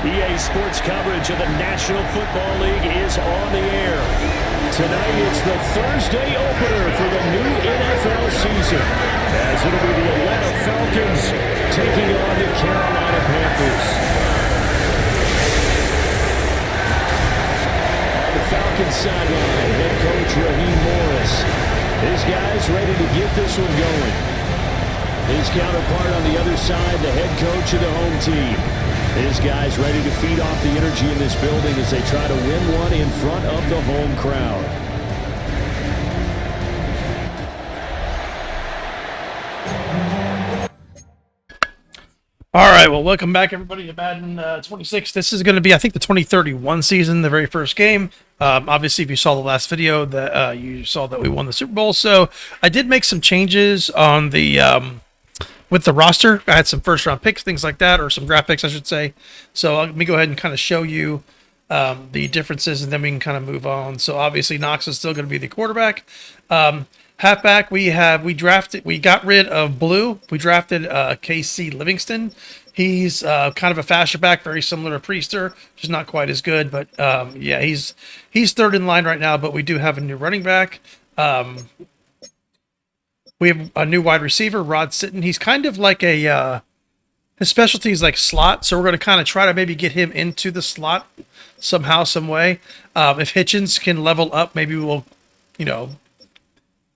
EA Sports coverage of the National Football League is on the air. Tonight, it's the Thursday opener for the new NFL season, as it'll be the Atlanta Falcons taking on the Carolina Panthers. On the Falcons sideline, head coach Raheem Morris. His guys ready to get this one going. His counterpart on the other side, the head coach of the home team. His guys ready to feed off the energy in this building as they try to win one in front of the home crowd. All right, well, welcome back, everybody, to Madden 26. This is going to be, I think, the 2031 season, the very first game. Obviously, if you saw the last video, that you saw that we won the Super Bowl. So I did make some changes on the with the roster. I had some first-round picks, things like that, or some draft picks, I should say. So let me go ahead and kind of show you the differences, and then we can kind of move on. So obviously, Knox is still going to be the quarterback. Halfback, we got rid of Blue. We drafted KC Livingston. He's kind of a faster back, very similar to Priester, just not quite as good. But yeah, he's third in line right now. But we do have a new running back. We have a new wide receiver, Rod Sitton. He's kind of like his specialty is like slot, so we're going to kind of try to maybe get him into the slot somehow, some way. If Hitchens can level up, maybe we'll,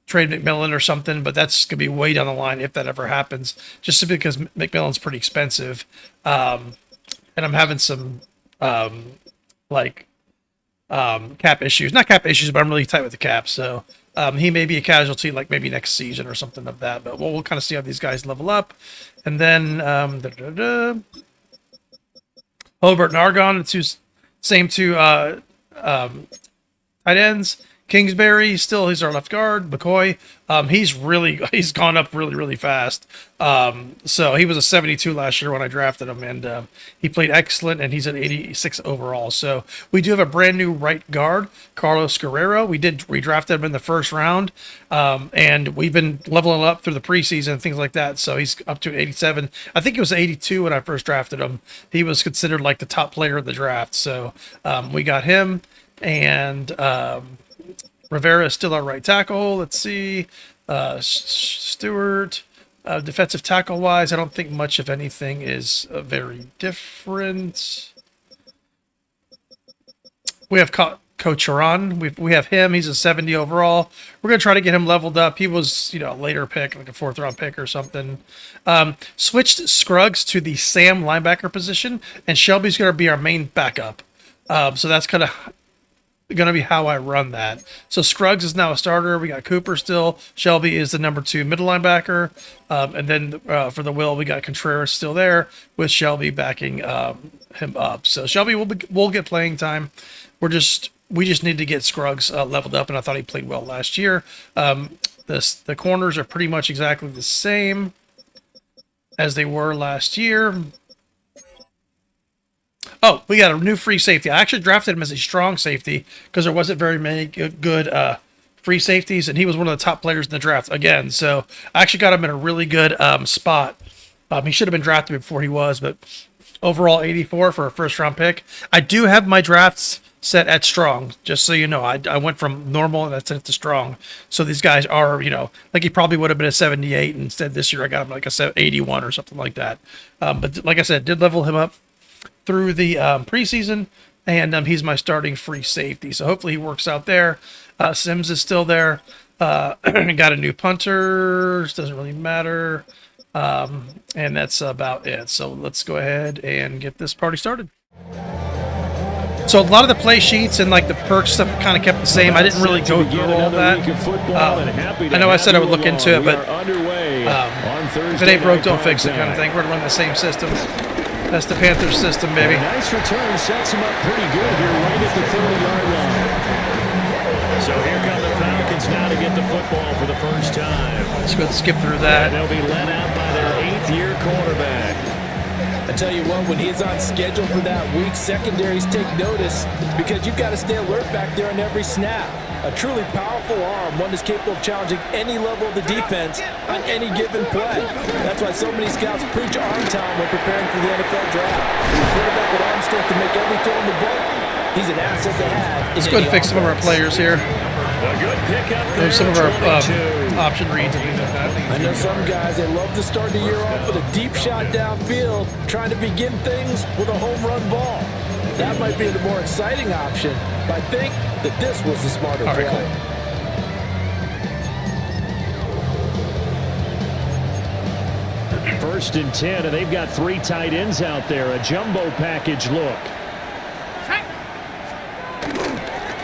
trade McMillan or something, but that's going to be way down the line if that ever happens, just because McMillan's pretty expensive. And I'm having some cap issues. Not cap issues, but I'm really tight with the cap, so he may be a casualty, like maybe next season or something of that, but we'll kind of see how these guys level up. And then Hobart and Argon, the same two tight ends. Kingsbury, he's our left guard. McCoy, he's gone up really, really fast. So he was a 72 last year when I drafted him, and he played excellent, and he's an 86 overall. So we do have a brand new right guard, Carlos Guerrero. We drafted him in the first round, and we've been leveling up through the preseason, things like that. So he's up to 87. I think he was 82 when I first drafted him. He was considered like the top player of the draft. So we got him, and Rivera is still our right tackle. Let's see. Stewart, defensive tackle wise, I don't think much of anything is very different. We have Coach Haran. We have him. He's a 70 overall. We're going to try to get him leveled up. He was, a later pick, like a 4th round pick or something. Switched Scruggs to the Sam linebacker position, and Shelby's going to be our main backup. So that's kind of going to be how I run that. So Scruggs is now a starter. We got Cooper still. Shelby is the number 2 middle linebacker. And then for the will, we got Contreras still there with Shelby backing him up. So Shelby will get playing time. We just need to get Scruggs leveled up, and I thought he played well last year. The corners are pretty much exactly the same as they were last year. Oh, we got a new free safety. I actually drafted him as a strong safety because there wasn't very many good free safeties, and he was one of the top players in the draft again. So I actually got him in a really good spot. He should have been drafted before he was, but overall 84 for a first-round pick. I do have my drafts set at strong, just so you know. I went from normal and that's set to strong. So these guys are, like he probably would have been a 78, and instead this year I got him like a 81 or something like that. But like I said, did level him up through the preseason, and he's my starting free safety. So hopefully he works out there. Sims is still there. Got a new punter. Doesn't really matter. And that's about it. So let's go ahead and get this party started. So a lot of the play sheets and like the perk stuff kind of kept the same. I didn't really go through all that. I know I said I would look into it, but if it ain't broke, don't fix it kind of thing. We're going to run the same system. That's the Panthers system, baby. Nice return, sets him up pretty good here right at the 30-yard line. So here come the Falcons now to get the football for the first time. Let's go skip through that. And they'll be led out by their 8th-year quarterback. I tell you what, when he's on schedule for that week, secondaries take notice because you've got to stay alert back there on every snap. A truly powerful arm, one that's capable of challenging any level of the defense on any given play. That's why so many scouts preach arm time when preparing for the NFL draft. The quarterback with arm strength to make every throw in the book. He's an asset to have. Let's go and fix some of our players here. A good pickup there, Some of our 22. option reads and things like that. I know some guys, they love to start the year off with a deep shot downfield, trying to begin things with a home run ball. That might be the more exciting option, but I think that this was the smarter play. Cool. First and 10, and they've got 3 tight ends out there. A jumbo package look.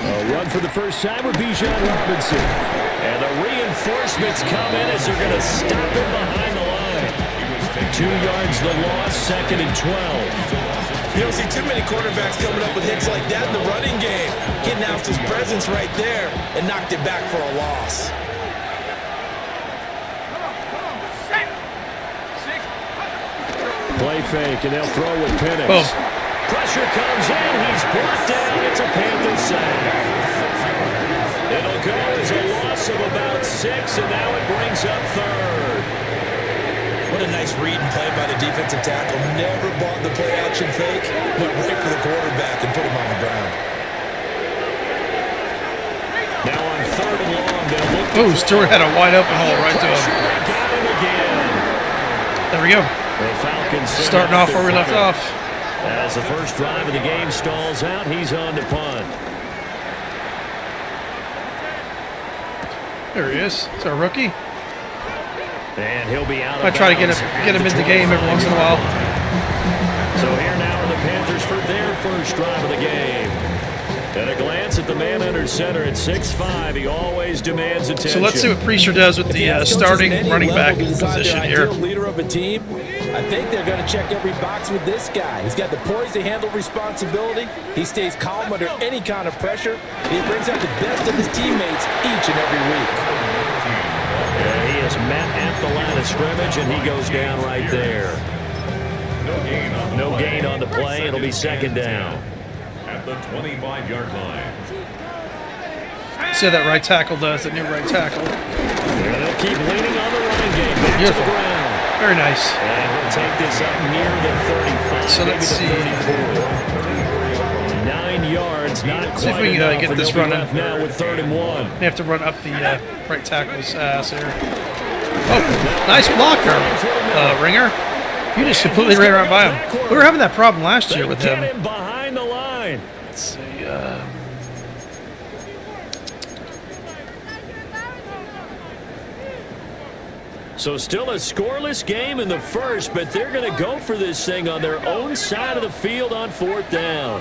A run for the first time with Bijan Robinson. And the reinforcements come in as they're going to stop him behind the line. 2 yards the loss, 2nd and 12. You don't see too many quarterbacks coming up with hits like that in the running game. He announced his presence right there and knocked it back for a loss. Play fake, and they'll throw with Penix. Boom. Pressure comes in. He's brought down. It's a Panthers sack. It'll go as a loss of about 6, and now it brings up 3rd. What a nice read and play by the defensive tackle. Never bought the play action fake. Went right for the quarterback and put him on the ground. Now on 3rd and long, they'll look. Oh, Stewart had a wide open hole right to him. They got him again. There we go. The Falcons Starting off where we left off. As the first drive of the game stalls out, he's on to punt. There he is. It's our rookie. And he'll be out of I try to bounds get him at in the game every once in a while. So here now are the Panthers for their first drive of the game. At a glance at the man under center at 6'5", he always demands attention. So let's see what Priester does with the starting running back position here. Leader of a team, I think they're going to check every box with this guy. He's got the poise to handle responsibility. He stays calm under any kind of pressure. And he brings out the best of his teammates each and every week. He is met at the line of scrimmage, and he goes down right there. No gain on the play. It'll be 2nd down. At the 25-yard line. See how that right tackle does, that new right tackle. And they'll keep leaning on the running game. Back to the ground. Very nice. And he'll take this up near the 35. So let's see. 9 yards, not quite See if we can get this running. Now with 3rd and 1. We have to run up the right tackle's ass here. Oh, nice block there, Ringer. You just completely ran right by him. We were having that problem last year with him. Get him behind the line. Let's see. So still a scoreless game in the first, but they're going to go for this thing on their own side of the field on 4th down.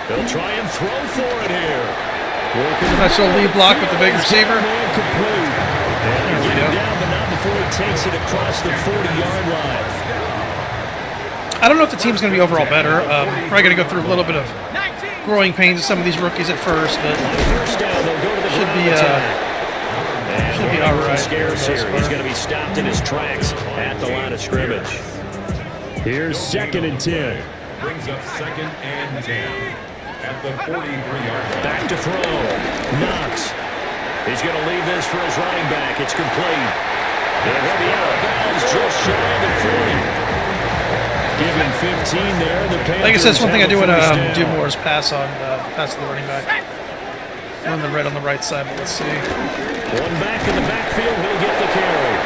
They'll try and throw for it here. Nice little lead block with the big receiver. Complete. And get him down, but not before he takes it across the 40-yard line. I don't know if the team's going to be overall better. Probably going to go through a little bit of growing pains with some of these rookies at first, but First down, they'll go to the should be all right. Scares here. He's going to be stopped in his tracks at the line of scrimmage. Here's 2nd and 10. Brings up 2nd and 10. At the 43-yard line. Back to throw. Knox. He's going to leave this for his running back. It's complete. And he'll be out of bounds just shy of the 40. Give him 15 there. The Panthers, like I said, it's one thing I do want to do down. more is pass on the running back. Run the red on the right side, but let's see. One back in the backfield. He'll get the carry.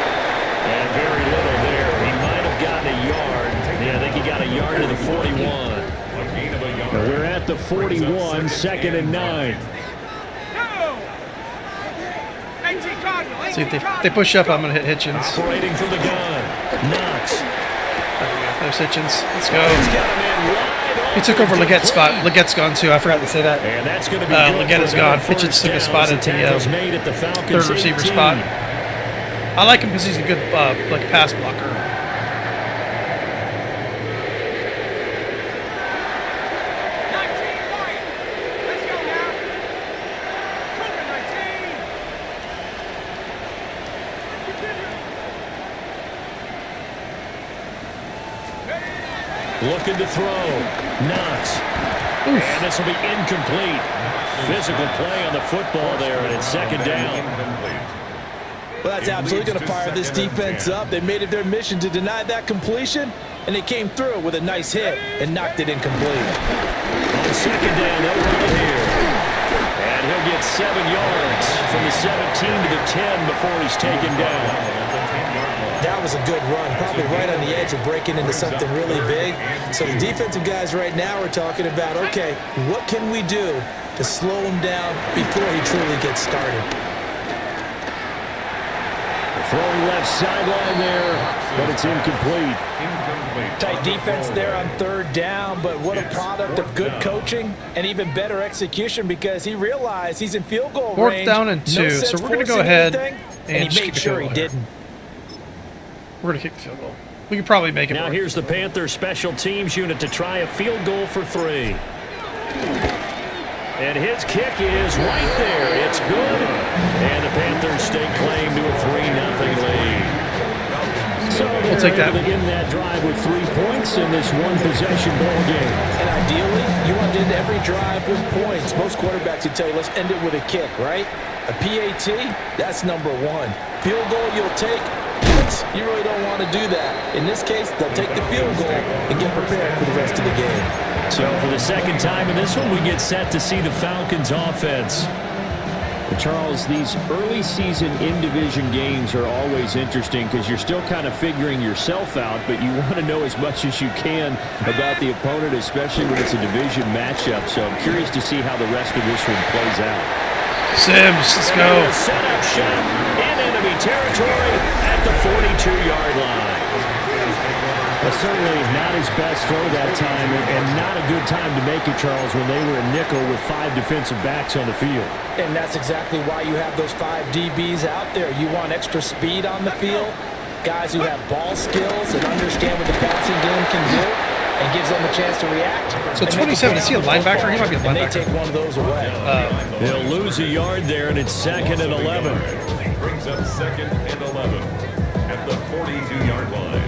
And very little there. He might have gotten a yard. Yeah, I think he got a yard to the 41. And we're at the 41, 2nd and 9. See, if they push up, I'm going to hit Hitchens. Operating from the gun. Knox. There's Hitchens. Let's go. He's got him in wide open. He took over Legette's spot. Legette's gone, too. I forgot to say that. And that's going to be Legette is gone. Hitchens took a spot at the third receiver spot. I like him because he's a good like pass blocker. Looking to throw. Knox. And this will be incomplete. Physical play on the football there, and it's 2nd down. Well, that's absolutely going to fire this defense up. They made it their mission to deny that completion, and they came through with a nice hit and knocked it incomplete. On second down, they'll run it here. And he'll get 7 yards from the 17 to the 10 before he's taken down. That was a good run, probably right on the edge of breaking into something really big. So the defensive guys right now are talking about, okay, what can we do to slow him down before he truly gets started? Throwing left sideline there, but it's incomplete. Tight defense there on third down, but what a product of good coaching and even better execution, because he realized he's in field goal range. 4th down and 2, so we're going to go ahead and he made sure he didn't. We're going to kick the field goal. We could probably make it Now work. here's the Panthers special teams unit to try a field goal for 3. And his kick is right there. It's good. And the Panthers stake claim to a 3-0 lead. So We'll take that. To begin that drive with 3 points in this one-possession ball game. And ideally, you want to end every drive with points. Most quarterbacks would tell you, let's end it with a kick, right? A PAT, that's number 1. Field goal you'll take. You really don't want to do that. In this case, they'll take the field goal and get prepared for the rest of the game. So for the second time in this one, we get set to see the Falcons offense. Charles, these early season in-division games are always interesting because you're still kind of figuring yourself out, but you want to know as much as you can about the opponent, especially when it's a division matchup. So I'm curious to see how the rest of this one plays out. Sims, let's go. Setup shot in enemy territory at the 42-yard line. But certainly not his best throw that time, and not a good time to make it, Charles, when they were a nickel with 5 defensive backs on the field. And that's exactly why you have those 5 DBs out there. You want extra speed on the field, guys who have ball skills and understand what the passing game can do, and gives them a chance to react. So 27, is he a linebacker? He might be a And they linebacker. take one of those away. They'll lose a yard there, and it's 2nd and 11. Brings up 2nd and 11 at the 42-yard line.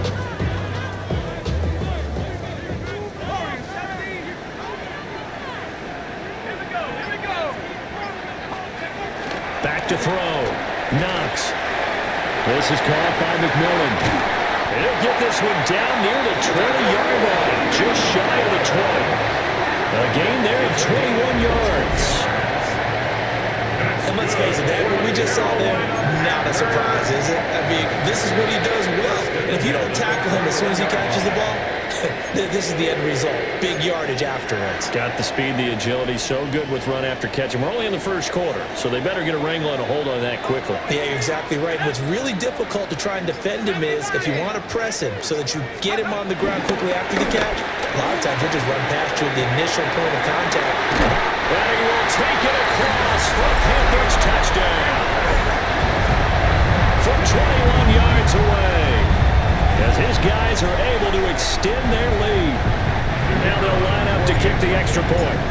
Back to throw. Knox. This is caught by McMillan. He'll get this one down near the 20-yard line, just shy of the 20. A gain there of 21 yards. And let's face it, that what we just saw there, not a surprise, is it? I mean, this is what he does well. And if you don't tackle him as soon as he catches the ball, this is the end result. Big yardage afterwards. Got the speed, the agility, so good with run after catch. And we're only in the first quarter, so they better get a wrangle and a hold on that quickly. Yeah, you're exactly right. And what's really difficult to try and defend him is if you want to press him so that you get him on the ground quickly after the catch, a lot of times he'll just run past you at the initial point of contact. And he will take it across for a Panthers touchdown. From 21 yards away, as his guys are able to extend their lead. Now they'll line up to kick the extra point.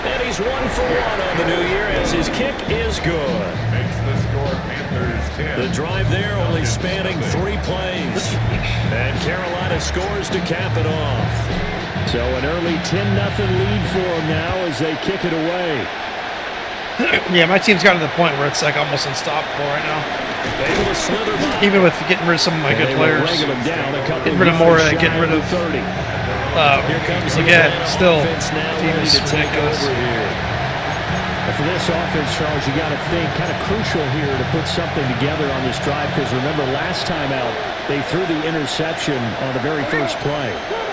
And he's 1 for 1 on the new year as his kick is good. Makes the score Panthers 10. The drive there only spanning 3 plays. And Carolina scores to cap it off. So an early 10-0 lead for them now as they kick it away. Yeah, my team's gotten to the point where it's like almost unstoppable right now. Able to slither by. Even with getting rid of some of my good players. Getting rid of Mora, getting rid of 30. again, still, team ready is to take ridiculous. over here. And for this offense, Charles, you got to think kind of crucial here to put something together on this drive, because remember last time out they threw the interception on the very first play.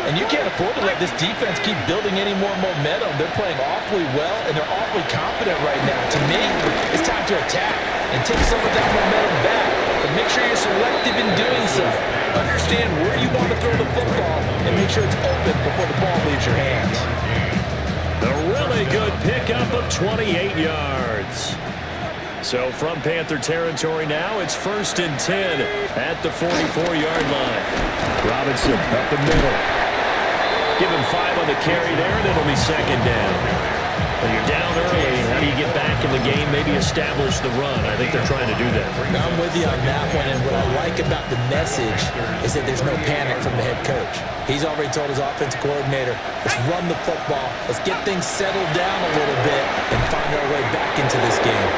And you can't afford to let this defense keep building any more momentum. They're playing awfully well, and they're awfully confident right now. To me, it's time to attack and take some of that momentum back. But make sure you're selective in doing so. Understand where you want to throw the football and make sure it's open before the ball leaves your hands. A really good pickup of 28 yards. So from Panther territory now, it's 1st and 10 at the 44-yard line. Robinson up the middle. Give him 5 on the carry there, and it'll be 2nd down. When you're down early, how do you get back in the game, maybe establish the run? I think they're trying to do that. I'm with you on that one, and what I like about the message is that there's no panic from the head coach. He's already told his offensive coordinator, let's run the football, let's get things settled down a little bit and find our way back into this game.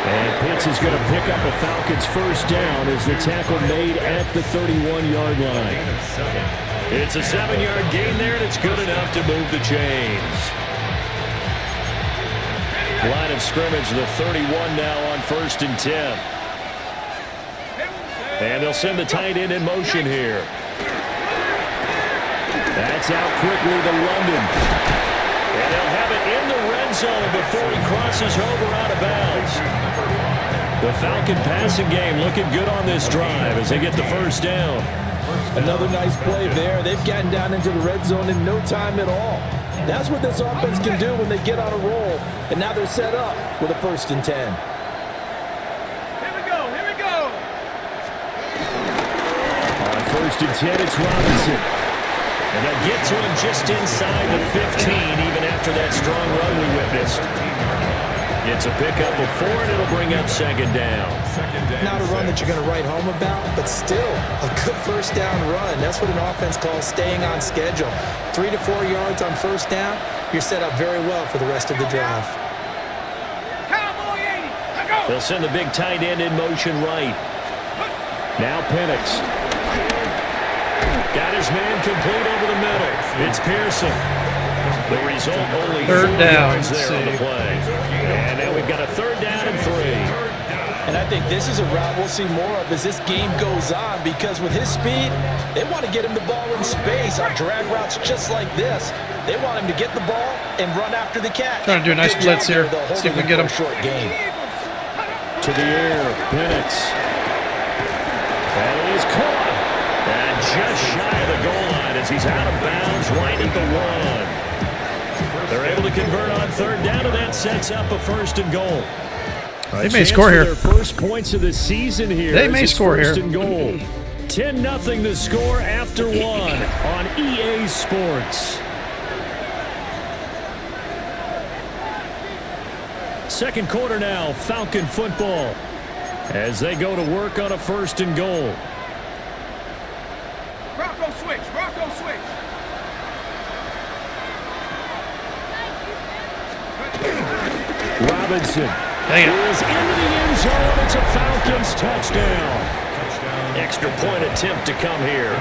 And Pitts is going to pick up a Falcons first down as the tackle made at the 31-yard line. It's a 7-yard gain there, and it's good enough to move the chains. Line of scrimmage, the 31 now on 1st and 10. And they'll send the tight end in motion here. That's out quickly to London. And they'll have it in the red zone before he crosses over out of bounds. The Falcon passing game looking good on this drive as they get the first down. Another nice play there. They've gotten down into the red zone in no time at all. That's what this offense can do when they get on a roll. And now they're set up with a 1st and 10. Here we go. On 1st and 10, it's Robinson. And they'll get to him just inside the 15, even after that strong run we witnessed. It's a pickup of 4, and it'll bring up 2nd down. Not a run that you're going to write home about, but still a good first down run. That's what an offense calls staying on schedule. 3 to 4 yards on first down, you're set up very well for the rest of the drive. They'll send the big tight end in motion right. Now Penix. Got his man complete over the middle. It's Pearson. The result, only 3rd down there on the play. And now we've got a 3rd down and 3. And I think this is a route we'll see more of as this game goes on, because with his speed, they want to get him the ball in space on drag routes just like this. They want him to get the ball and run after the catch. Trying to do a nice blitz here. See if we can get him. Short game. To the air, Penix. That is caught. And just shy of the goal line as he's out of bounds right at the 1. They're able to convert on 3rd down, and that sets up a 1st and goal. They may score here. Their first points of the season here. They may score here. 1st and goal. 10-0 the score after 1 on EA Sports. Second quarter now, Falcon football, as they go to work on a 1st and goal. Rocco switch. Robinson Dang it. is into the end zone. It's a Falcons touchdown. Extra point attempt to come here.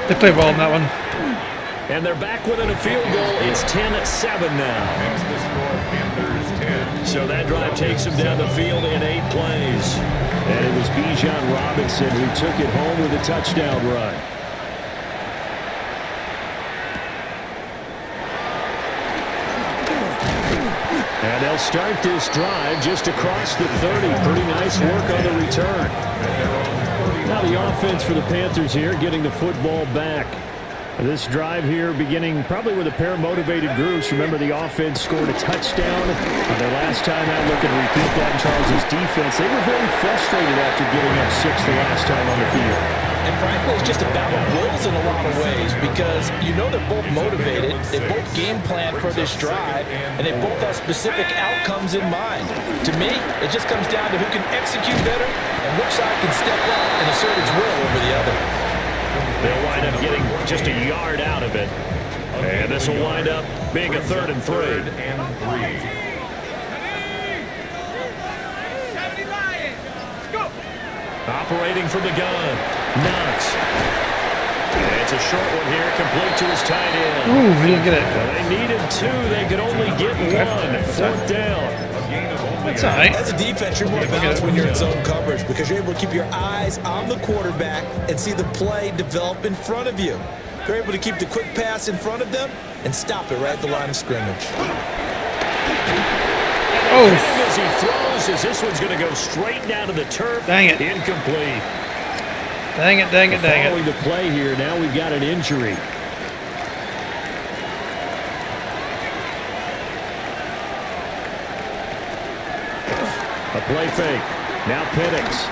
They play well in that one. And they're back within a field goal. It's 10-7 now. So that drive takes them down the field in 8 plays. And it was Bijan Robinson who took it home with a touchdown run. And they'll start this drive just across the 30. Pretty nice work on the return. Now the offense for the Panthers here, getting the football back. This drive here beginning probably with a pair of motivated groups. Remember, the offense scored a touchdown on their last time out. Looking to repeat that in Charles' defense. They were very frustrated after getting up 6 the last time on the field. And frankly, it's just a battle of wills in a lot of ways, because you know they're both motivated, they both game plan for this drive, and they both have specific outcomes in mind. To me, it just comes down to who can execute better and which side can step up and assert its will over the other. They'll wind up getting just a yard out of it. And this will wind up being a 3rd and 3. Operating from the gun. Knox. And it's a short one here, complete to his tight end. Ooh, he didn't get it. Well, they needed 2. They could only get 1. 4th down. That's all right. As a defense, you're more balanced when you're in zone coverage, because you're able to keep your eyes on the quarterback and see the play develop in front of you. They're able to keep the quick pass in front of them and stop it right at the line of scrimmage. Oh, as he throws, as this one's going to go straight down to the turf. Dang it. Incomplete. Dang it. Following the play here, now we've got an injury. A play fake. Now Penix.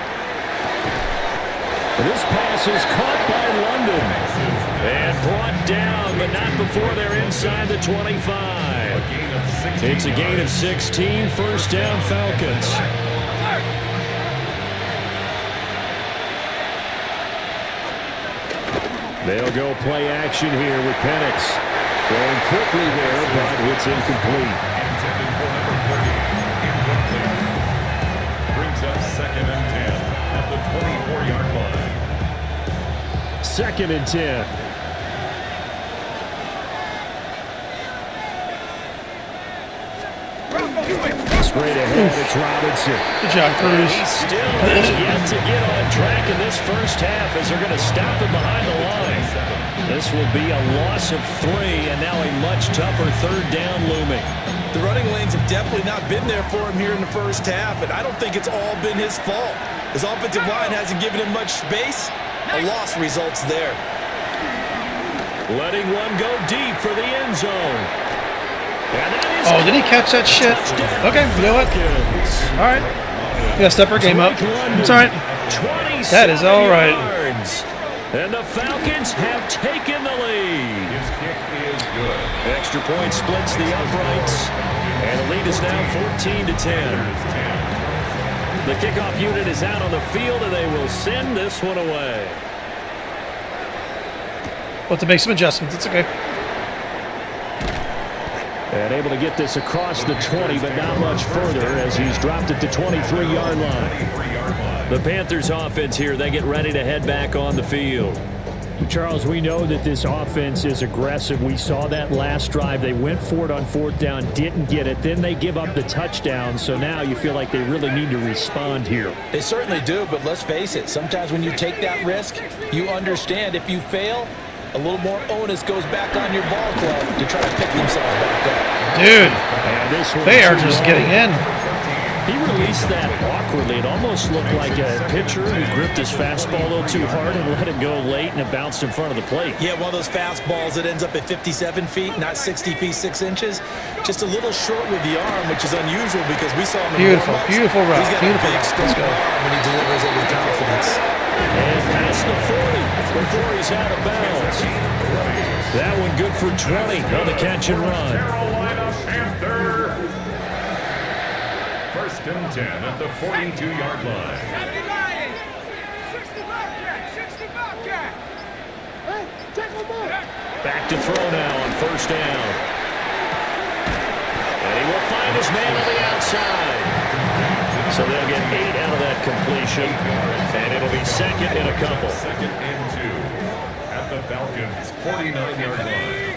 This pass is caught by London. And brought down, but not before they're inside the 25. It's a gain of 16, first down Falcons. They'll go play action here with Penix. Throwing quickly there, but it's incomplete. Brings up 2nd and 10 at the 24-yard line. 2nd and 10. Straight ahead, it's Robinson. Good job, Cruz. He still has yet to get on track in this first half as they're going to stop him behind the line. This will be a loss of 3, and now a much tougher 3rd down looming. The running lanes have definitely not been there for him here in the first half, and I don't think it's all been his fault. His offensive line hasn't given him much space. A loss results there. Letting one go deep for the end zone. Oh, did he catch that shit? Okay, you know what? All right. You gotta step our game up. It's all right. That is all right. And the Falcons have taken the lead. His kick is good. Extra point splits the uprights. And the lead is now 14-10. The kickoff unit is out on the field, and they will send this one away. We'll have to make some adjustments. It's okay. And able to get this across the 20, but not much further as he's dropped at the 23-yard line. The Panthers offense here, they get ready to head back on the field. Charles, we know that this offense is aggressive. We saw that last drive. They went for it on 4th down, didn't get it. Then they give up the touchdown. So now you feel like they really need to respond here. They certainly do, but let's face it. Sometimes when you take that risk, you understand if you fail, a little more onus goes back on your ball club to try to pick themselves back up. Dude, they are just getting in. He released that awkwardly. It almost looked like a pitcher who gripped his fastball a little too hard and let it go late, and it bounced in front of the plate. Yeah, one of those fastballs that ends up at 57 feet, not 60 feet 6 inches. Just a little short with the arm, which is unusual because we saw him in warm-ups. Beautiful route. He's got a big, strong arm when he delivers it with confidence. And past the 40 before he's out of bounds. That one good for 20 on the catch and run. Carolina Panther. 1st and 10 at the 42-yard line. 60 Bobcat. Hey, check them out. Back to throw now on 1st down. And he will find his man on the outside. So they'll get 8 out of that completion. And it'll be 2nd and a couple. 2nd and 2 at the Falcons' 49-yard line.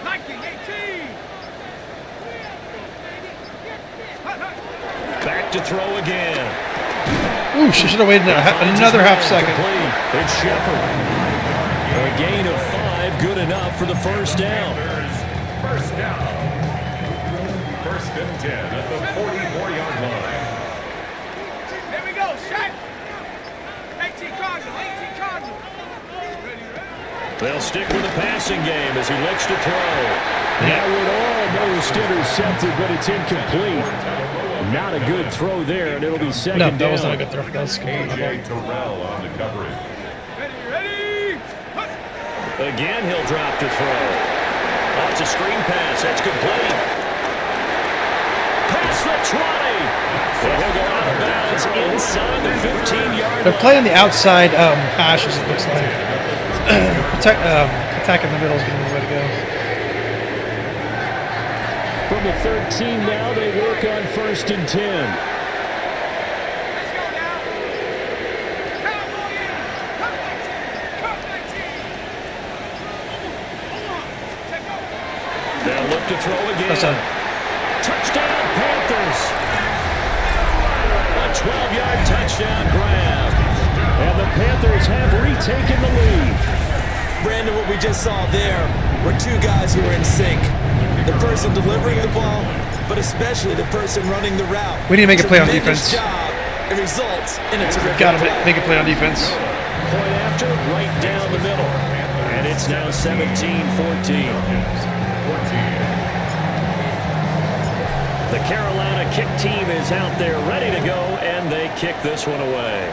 19-18. Back to throw again. Ooh, she should have waited another half second. It's Shepard. A gain of 5, good enough for the 1st down. 1st down. 1st and 10 at the 44-yard line. There we go, shot. 18 Cardinal, 18 Cardinal. They'll stick with the passing game as he looks to throw. That would almost intercepted, but it's incomplete. Not a good throw there, and it'll be 2nd down. No, that was not a good throw. That was A.J. Terrell on the coverage. Ready. Again, he'll drop to throw. Oh, it's a screen pass. That's complete. Past the 20. And he'll go out of bounds inside the 15-yard line. They're playing the outside hashes, it looks like. Attacking the middle is going to be the way to go. From the 13 now, they work on 1st and 10. Let's go now. Cowboy in. Come 19. Come 19. Take over. They'll look to throw again. Touchdown, Panthers. A 12-yard touchdown grab. And the Panthers have retaken the lead. Brandon, what we just saw there were 2 guys who were in sync. The person delivering the ball, but especially the person running the route. We need to make a play on defense. Job. It results in a terrific Gotta play. make a play on defense. Point after, right down the middle. And it's now 17-14. The Carolina kick team is out there ready to go, and they kick this one away.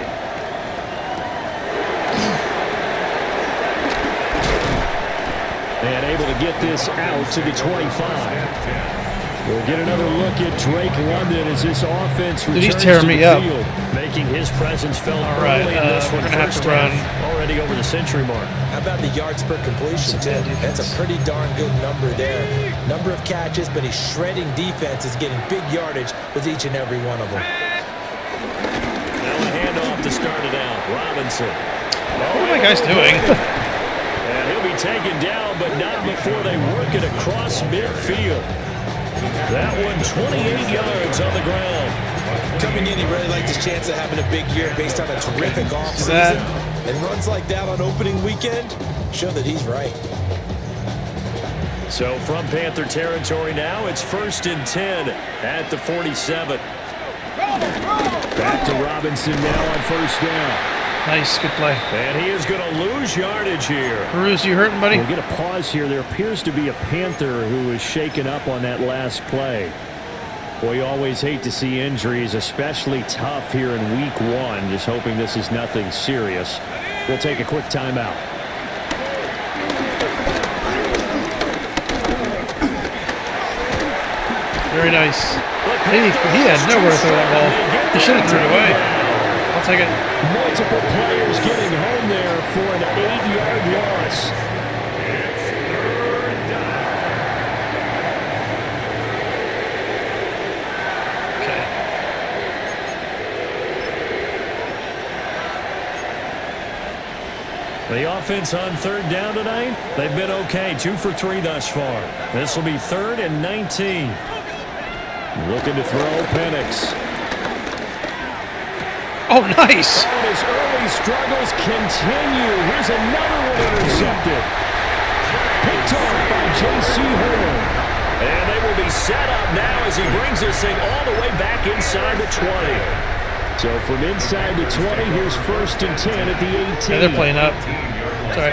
And able to get this out to the 25. We'll get another look at Drake London as this offense returns he's tearing to me the up. field, making his presence felt All right, early in this we're one. going to have to First run. half, already over the century mark. How about the yards per completion, too? That's a pretty darn good number there. Number of catches, but he's shredding defense, is getting big yardage with each and every one of them. Now a handoff to start it out. Robinson. What are my guys doing? And he'll be taken down, but not before they work it across midfield. That one 28 yards on the ground. Coming in, he really liked his chance of having a big year based on a terrific offseason. And runs like that on opening weekend show that he's right. So from Panther territory now, it's 1st and 10 at the 47. Back to Robinson now on 1st down. Nice, good play. And he is going to lose yardage here. Cruz, you hurting, buddy? We'll get a pause here. There appears to be a Panther who was shaken up on that last play. Well, you always hate to see injuries, especially tough here in week 1. Just hoping this is nothing serious. We'll take a quick timeout. Very nice. He had nowhere to throw that ball. He should have threw it away. I'll take it. Multiple players getting home there for an 8-yard loss. Okay. The offense on 3rd down tonight, they've been okay. 2 for 3 thus far. This will be 3rd and 19. Looking to throw Penix. Oh, nice. And his early struggles continue. Here's another one intercepted. Picked off by J.C. Horn. And they will be set up now as he brings this thing all the way back inside the 20. So from inside the 20, here's 1st and 10 at the 18. Yeah, they're playing up. Sorry.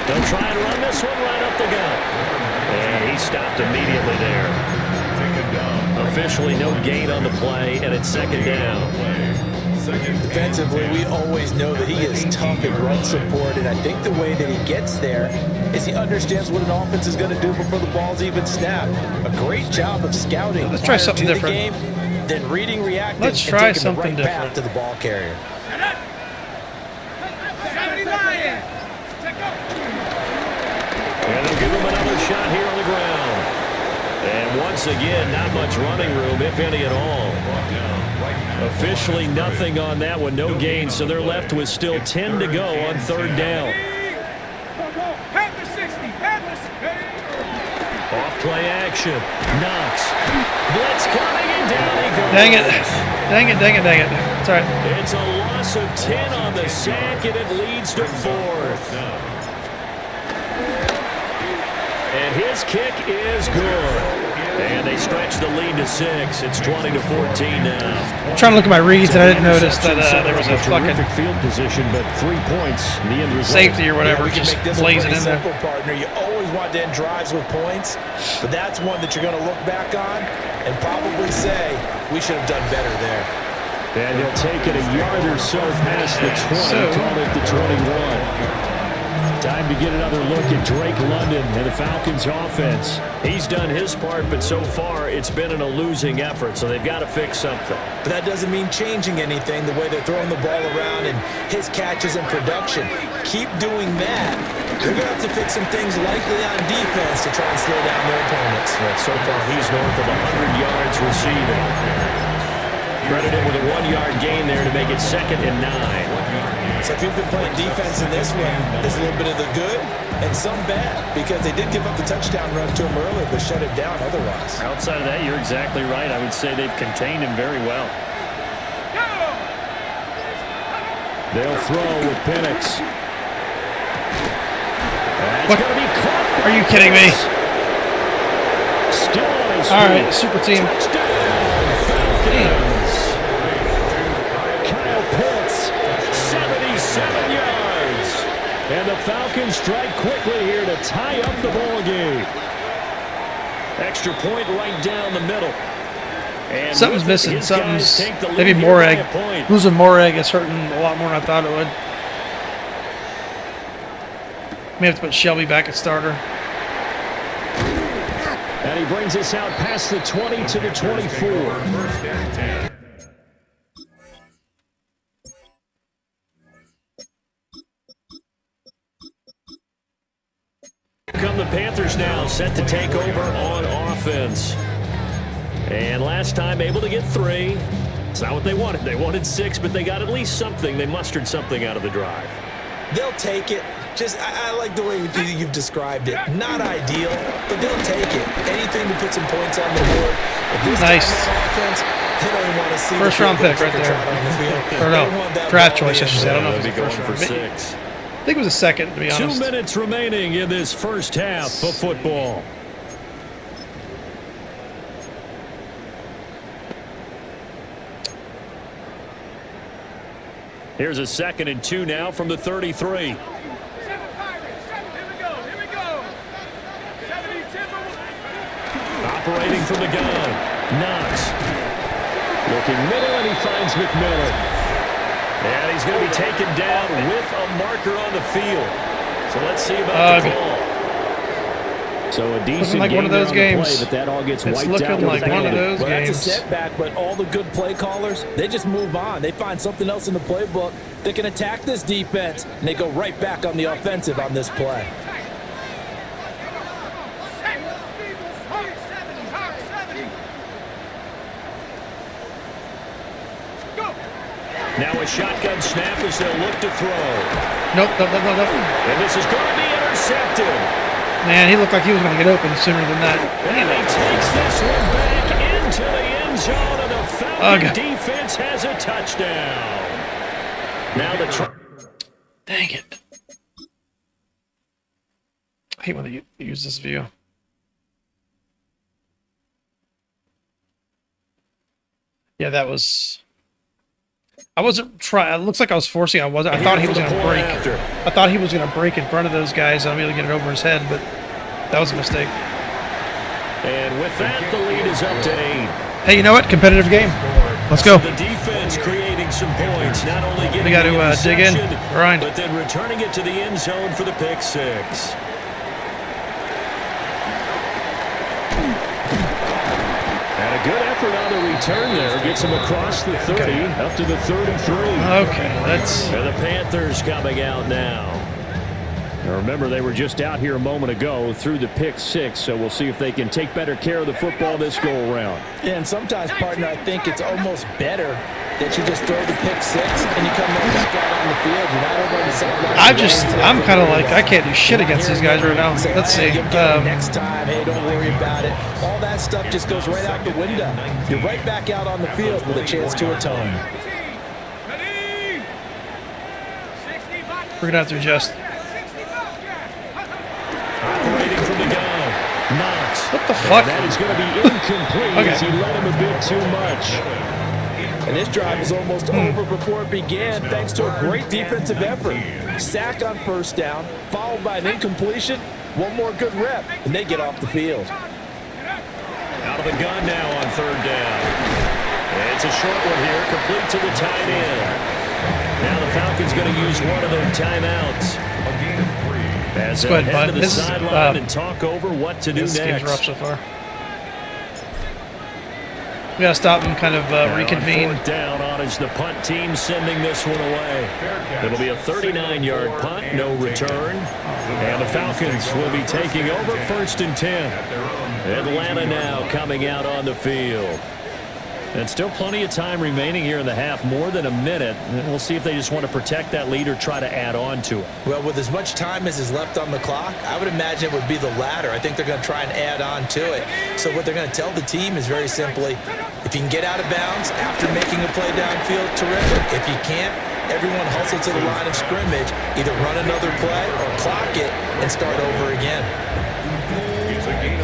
They'll try and run this one right up the gut. And he stopped immediately there. Officially no gain on the play, and it's 2nd down. Defensively, we always know that he is tough in run support, and I think the way that he gets there is he understands what an offense is going to do before the ball's even snapped. A great job of scouting. Let's try something to different. The game, then reading, reacting, Let's and try taking something the right path different. to the ball carrier. And they'll give him another shot here on the ground. And once again, not much running room, if any at all. Officially nothing on that one, no gain, so they're left with still 10 to go on 3rd down. Off play action. Knox. Blitz coming and down he goes. Dang it. Dang it, dang it, dang it. It's all right. It's a loss of 10 on the sack, and it leads to 4th. And his kick is good. And they stretch the lead to 6. It's 20 to 14 now. I'm trying to look at my reads, and I didn't notice that there was a fucking terrific field position, but 3 points. The end result. safety or whatever We can just make this blazing a in pretty there. simple, partner. You always want to end drives with points, but that's one that you're going to look back on and probably say, we should have done better there. And he'll take it a yard or so past the 20, call it the 21. Time to get another look at Drake London and the Falcons offense. He's done his part, but so far it's been in a losing effort, so they've got to fix something. But that doesn't mean changing anything, the way they're throwing the ball around and his catches and production. Keep doing that. They're going to have to fix some things likely on defense to try and slow down their opponents. Well, so far he's north of 100 yards receiving. Credited with a 1-yard gain there to make it 2nd and 9. So if you've been playing defense in this one, there's a little bit of the good and some bad, because they did give up the touchdown run to him earlier, but shut it down otherwise. Outside of that, you're exactly right. I would say they've contained him very well. They'll throw with Penix. That's going to be caught. Are you kidding me? Still on his All feet. right, super team. Falcons. Kyle Pitts, 77 yards. And the Falcons strike quickly here to tie up the ball game. Extra point right down the middle. And Something's with it, missing. his guys Something's take the lead maybe here by Morag. a point. Losing Morag is hurting a lot more than I thought it would. May have to put Shelby back at starter. And he brings us out past the 20 to the 24. First and 10. Come the Panthers now, set to take over on offense. And last time able to get 3. It's not what they wanted. They wanted 6, but they got at least something. They mustered something out of the drive. They'll take it. I like the way you've described it. Not ideal, but they'll take it. Anything to put some points on the board. If this Nice. offense, they don't want to see First round pick right there. Or no, draft choice, I should say. I don't know if it's a first round pick. I think it was a second, to be honest. 2 minutes remaining in this first half of football. Here's a 2nd and 2 now from the 33. Operating from the gun. Knox. Looking middle, and he finds McMillan. And he's going to be taken down with a marker on the field. So let's see about the call. So a decent like game one of those there on the games. play, but that all gets It's wiped looking out. like one of those Well, games. that's a setback, but all the good play callers, they just move on. They find something else in the playbook that can attack this defense, and they go right back on the offensive on this play. Now a shotgun snap as they'll look to throw. Nope. And this is going to be intercepted. Man, he looked like he was going to get open sooner than that. And he takes this one back into the end zone, and the Falcon defense has a touchdown. Now the Dang it. I hate when they use this view. Yeah, that was... I wasn't trying. It looks like I was forcing. I wasn't. I thought he was going to break. I thought he was going to break in front of those guys and I'll be able to get it over his head, but that was a mistake. And with that, the lead is up to 8. Hey, you know what? Competitive game. Let's go. The defense creating some points, not only getting We got to dig in, grind. but then returning it to the end zone for the pick 6. And a good effort on the return there. Gets him across the 30, up to the 33. Okay, that's... And the Panthers coming out now. Now remember, they were just out here a moment ago through the pick 6, so we'll see if they can take better care of the football this go-around. Yeah, and sometimes, partner, I think it's almost better that you just throw the pick 6 and you come right back out on the field. You're not over on the sideline. I'm kind of like, I can't do shit against these guys right now. Let's see. Next time, hey, don't worry about it. All that stuff just goes right out the window. You're right back out on the field with a chance to atone. We're going to have to adjust. Operating from the gun. Knox. What the fuck? And that is going to be incomplete as he let him a bit too much. And this drive is almost over before it began thanks to a great defensive effort. Sack on first down, followed by an incompletion. One more good rep, and they get off the field. Out of the gun now on 3rd down. And it's a short one here, complete to the tight end. Now the Falcons going to use one of their timeouts. As Go they'll ahead, head to bud. the This is sideline and talk over what to do this game's rough next. so far. We got to stop and kind of reconvene. 4th down on is the punt team sending this one away. It'll be a 39-yard punt, no return. And the Falcons will be taking over 1st and 10. Atlanta now coming out on the field. And still plenty of time remaining here in the half, more than a minute. And we'll see if they just want to protect that lead or try to add on to it. Well, with as much time as is left on the clock, I would imagine it would be the latter. I think they're going to try and add on to it. So what they're going to tell the team is very simply, if you can get out of bounds after making a play downfield, terrific. If you can't, everyone hustle to the line of scrimmage, either run another play or clock it and start over again.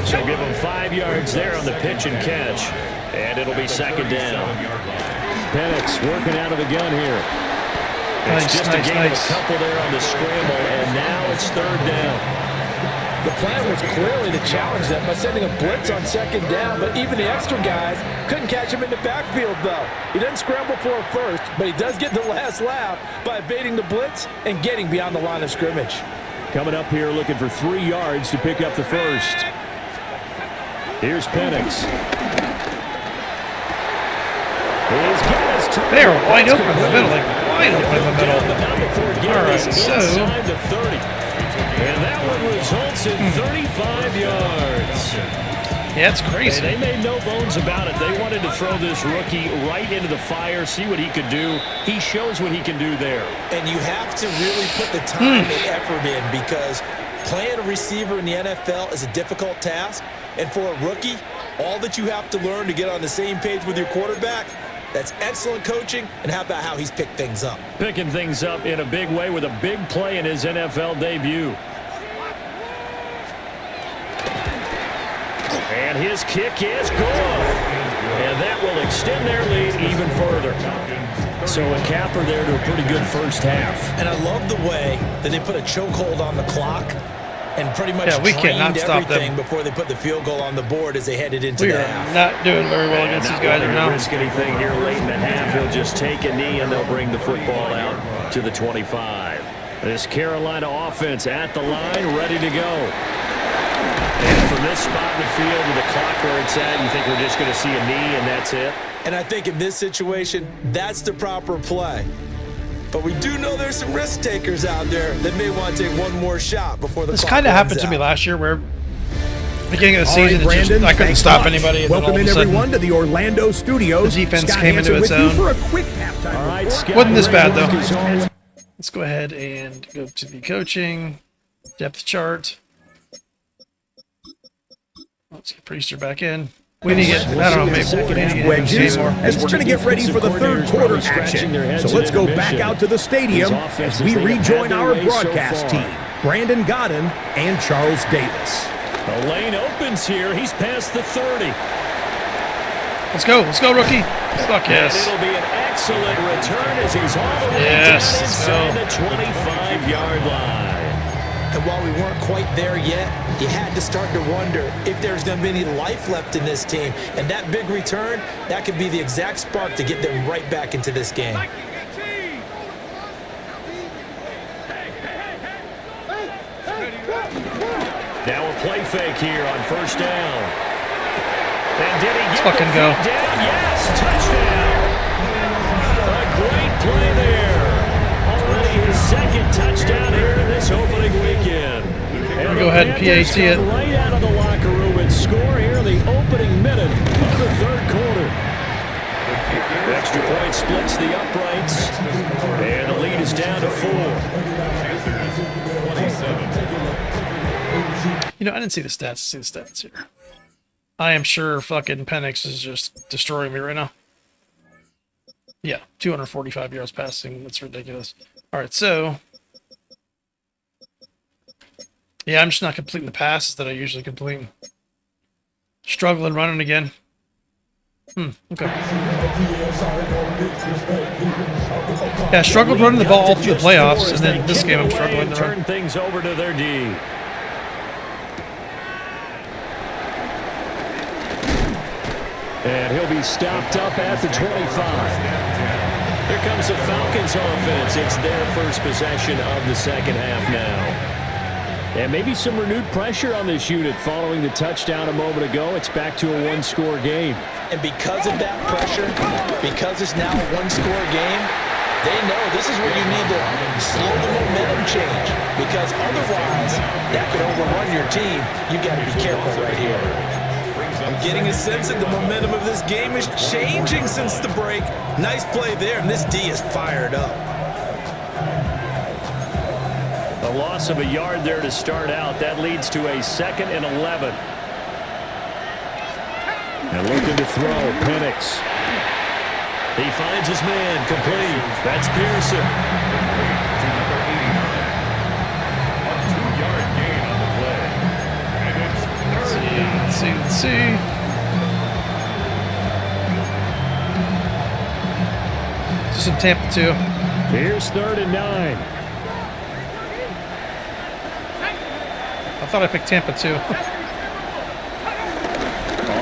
So give them 5 yards there on the pitch and catch. And it'll be 2nd down. Penix working out of the gun here. It's just a game of a couple there on the scramble, and now it's 3rd down. The plan was clearly to challenge them by sending a blitz on 2nd down, but even the extra guys couldn't catch him in the backfield, though. He doesn't scramble for a first, but he does get the last laugh by evading the blitz and getting beyond the line of scrimmage. coming up here looking for 3 yards to pick up the first. Here's Penix. They are wide open in the middle, like wide open in the middle. All right, so. And that one results in 35 yards. Yeah, it's crazy. They made no bones about it. They wanted to throw this rookie right into the fire, see what he could do. He shows what he can do there. And you have to really put the time and effort in, because playing a receiver in the NFL is a difficult task. And for a rookie, all that you have to learn to get on the same page with your quarterback, that's excellent coaching. And how about how he's picked things up? Picking things up in a big way with a big play in his NFL debut. And his kick is good. And that will extend their lead even further. So a capper there to a pretty good first half. And I love the way that they put a chokehold on the clock and pretty much we cannot stop everything them before they put the field goal on the board as they headed into We the are half. not doing very well against these guys right now. Risk anything here late in the half. He'll just take a knee and they'll bring the football out to the 25. This Carolina offense at the line, ready to go. And from this spot in the field with the clock where it's at, you think we're just going to see a knee and that's it? And I think in this situation, that's the proper play. But we do know there's some risk takers out there that may want to take one more shot before the This clock kind of runs happened to me out. last year where beginning of the season, All right, Brandon, I couldn't thanks stop much. anybody. And Welcome then all in, of a sudden, everyone, to the Orlando studios. the defense Scott came into Hansen its with you own. for a quick halftime All right, report. Scott, Wasn't this bad, though. is on. Let's go ahead and go to the coaching depth chart. Let's get Priester back in. We need to get, I don't know, maybe we need to get Wedges, more. as we're going to get ready for the third quarter action. So let's go back out to the stadium as we rejoin our broadcast team. Brandon Godden and Charles Davis. The lane opens here. He's past the 30. Let's go, rookie. Fuck And yes. it'll be an excellent return as he's all the way Yes, down let's inside go. the 25-yard line. And while we weren't quite there yet, you had to start to wonder if there's going to be any life left in this team. And that big return, that could be the exact spark to get them right back into this game. Now a play fake here on first down. And did he get Let's fucking the go. feet down? Yes, touchdown. A great play there. Already his second touchdown here in this opening weekend. And Go ahead and Panthers PAT it. come right out of the locker room and score here in the opening minute of the third quarter. Extra point splits the uprights. And the lead is down to 4. You know, I didn't see the stats. See the stats here. I am sure fucking Penix is just destroying me right now. Yeah, 245 yards passing. That's ridiculous. All right, so yeah, I'm just not completing the passes that I usually complete. Struggling running again. Okay. Yeah, I struggled running the ball all through the playoffs, and then this game I'm struggling to run. Turn things over to their D. And he'll be stopped up at the 25. Here comes the Falcons offense. It's their first possession of the second half now. And maybe some renewed pressure on this unit following the touchdown a moment ago. It's back to a one-score game. And because of that pressure, because it's now a one-score game, they know this is where you need to slow the momentum change. Because otherwise, that could overrun your team. You got to be careful right here. I'm getting a sense that the momentum of this game is changing since the break. Nice play there, and this D is fired up. A loss of a yard there to start out. That leads to a 2nd and 11. And looking to throw, Penix. He finds his man, complete. That's Pearson. A 2-yard gain on the play. And it's Let's see. Just some Tampa 2. Here's 3rd and 9. I thought I picked Tampa 2. On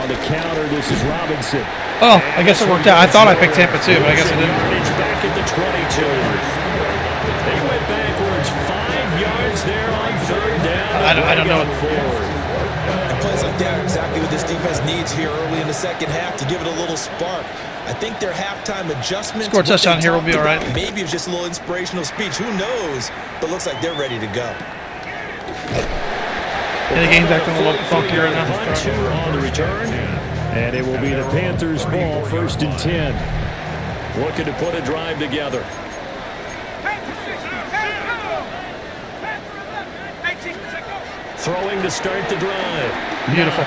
the counter, this is Robinson. Oh, I guess it worked out. I thought I picked Tampa 2, but I guess I didn't. Yardage back at the 22. They went backwards 5 yards there on I don't know. And plays like that are exactly what this defense needs here early in the second half to give it a little spark. I think their halftime adjustments. Score a touchdown here, we'll be all right. Maybe it's just a little inspirational speech. Who knows? But looks like they're ready to go. Yeah, the game's acting a little funky right now. Punt 2 on the return, and it will be the Panthers' ball, 1st and 10. Looking to put a drive together. Throwing to start the drive. Beautiful.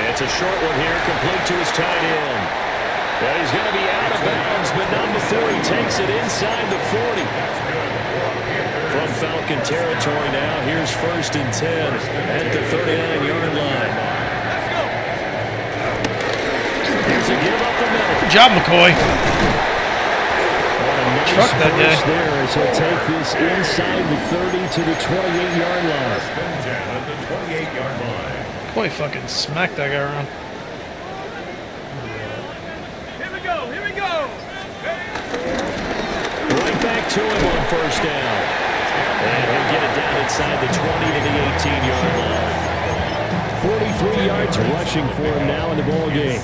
It's a short one here, complete to his tight end. Well, he's going to be out of bounds, but not before he takes it inside the 40. From Falcon territory now, here's 1st and 10 at the 39-yard line. Here's a give up the middle. Good job, McCoy. Truck that guy. There as he'll take this inside the 30 to the 28-yard line. At the 28-yard line. Boy, fucking smacked that guy around. Here we go. Here we go. Right back to him on 1st down. And he'll get it down inside the 20 to the 18-yard line. 43 yards rushing for him now in the ball game.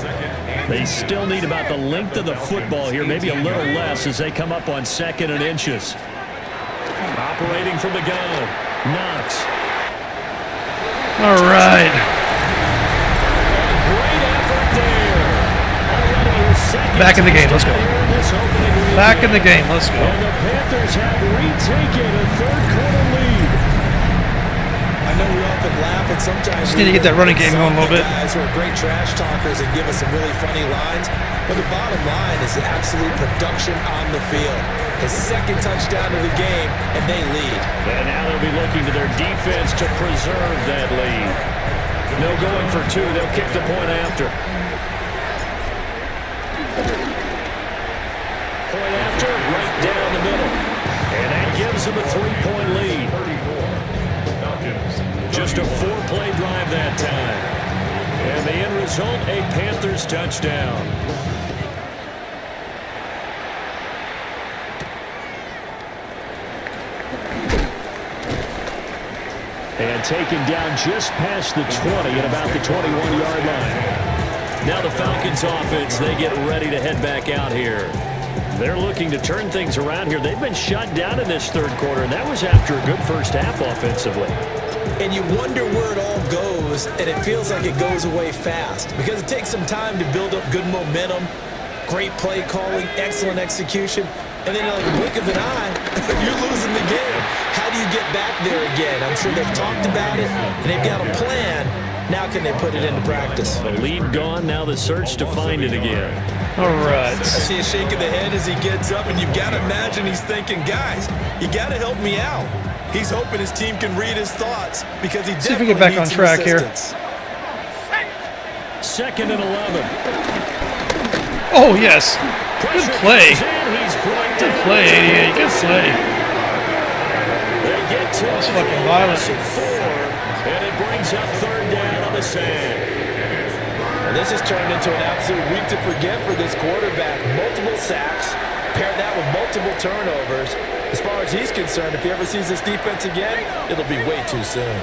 They still need about the length of the football here, maybe a little less as they come up on 2nd and inches. Operating from the gun, Knox. All right. Great effort there. Back in the game, let's go. Back in the game, let's go. And the Panthers have retaken a 3rd quarter lead. I know we often laugh and sometimes Just need to get that running game going a little bit. Guys who are great trash talkers and give us some really funny lines, but the bottom line is the absolute production on the field. His 2nd touchdown of the game, and they lead. And now they'll be looking to their defense to preserve that lead. No going for 2. They'll kick the point after. Point after, right down the middle. And that gives them a 3-point lead. Just a 4-play drive that time. And the end result, a Panthers touchdown. And taken down just past the 20 at about the 21-yard line. Now the Falcons offense, they get ready to head back out here. They're looking to turn things around here. They've been shut down in this 3rd quarter, and that was after a good first half offensively. And you wonder where it all goes, and it feels like it goes away fast because it takes some time to build up good momentum, great play calling, excellent execution, and then like a blink of an eye, you're losing the game. How do you get back there again? I'm sure they've talked about it, and they've got a plan. Now can they put it into practice? The lead gone, now the search to find it again. All right. I see a shake of the head as he gets up, and you've got to imagine he's thinking, guys, you got to help me out. He's hoping his team can read his thoughts because he See if we definitely get back on needs some track here. assistance. 2nd and 11. Oh, yes. Good play. Good play, 88. Good play. That's fucking violent. And it brings up 3rd down on the sand. And this has turned into an absolute week to forget for this quarterback. Multiple sacks, pair that with multiple turnovers. As far as he's concerned, if he ever sees this defense again, it'll be way too soon.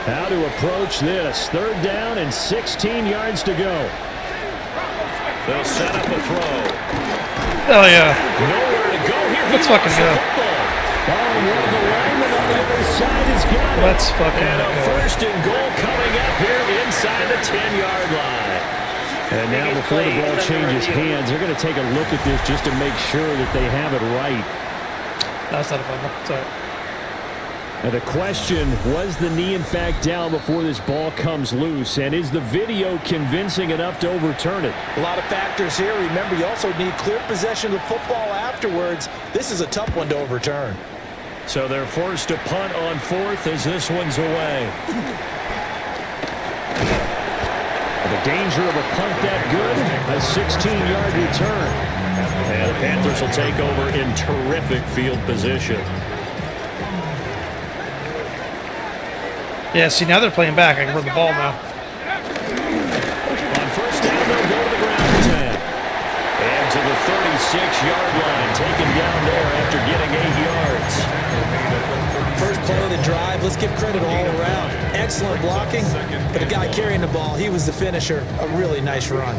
How to approach this. 3rd down and 16 yards to go. They'll set up a throw. Hell yeah. Nowhere to go here. Let's fucking go. One of the linemen on the other side has got it. Let's fucking and a go. 1st and goal coming up here inside the 10-yard line. And now before the ball changes hands, they're going to take a look at this just to make sure that they have it right. That's not a fumble. It's all right. Now the question, was the knee in fact down before this ball comes loose? And is the video convincing enough to overturn it? A lot of factors here. Remember, you also need clear possession of the football afterwards. This is a tough one to overturn. So they're forced to punt on 4th as this one's away. The danger of a punt that good, a 16-yard return. And the Panthers will take over in terrific field position. Yeah, see, now they're playing back. I can run the ball now. On 1st down, they'll go to the ground attack. And to the 36-yard line, taken down there after getting 8 yards. First play of the drive, drive, let's give credit all around. Excellent blocking, but the guy carrying the ball, he was the finisher. A really nice run.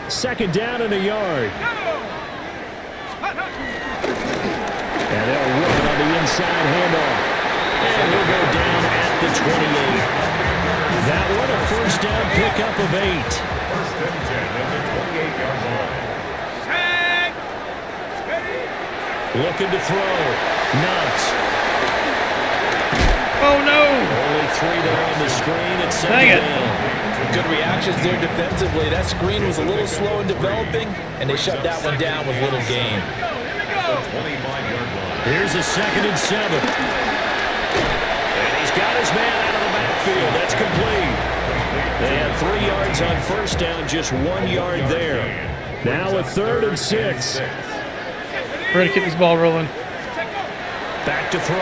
2nd down and a yard. And they'll work it on the inside handoff. And he'll go down at the 28. That one a 1st down pickup of 8. 1st and 10 at the 28-yard line. Looking to throw. Knox. Oh, no. Only 3 there on the screen. It's 2nd Dang it. down. Good reactions there defensively. That screen was a little slow in developing, and they shut that one down with little gain. 25-yard line. Here's a 2nd and 7. And he's got his man out of the backfield. That's complete. They had 3 yards on 1st down, just 1 yard there. Now a 3rd and 6. Ready to keep this ball rolling. Back to throw.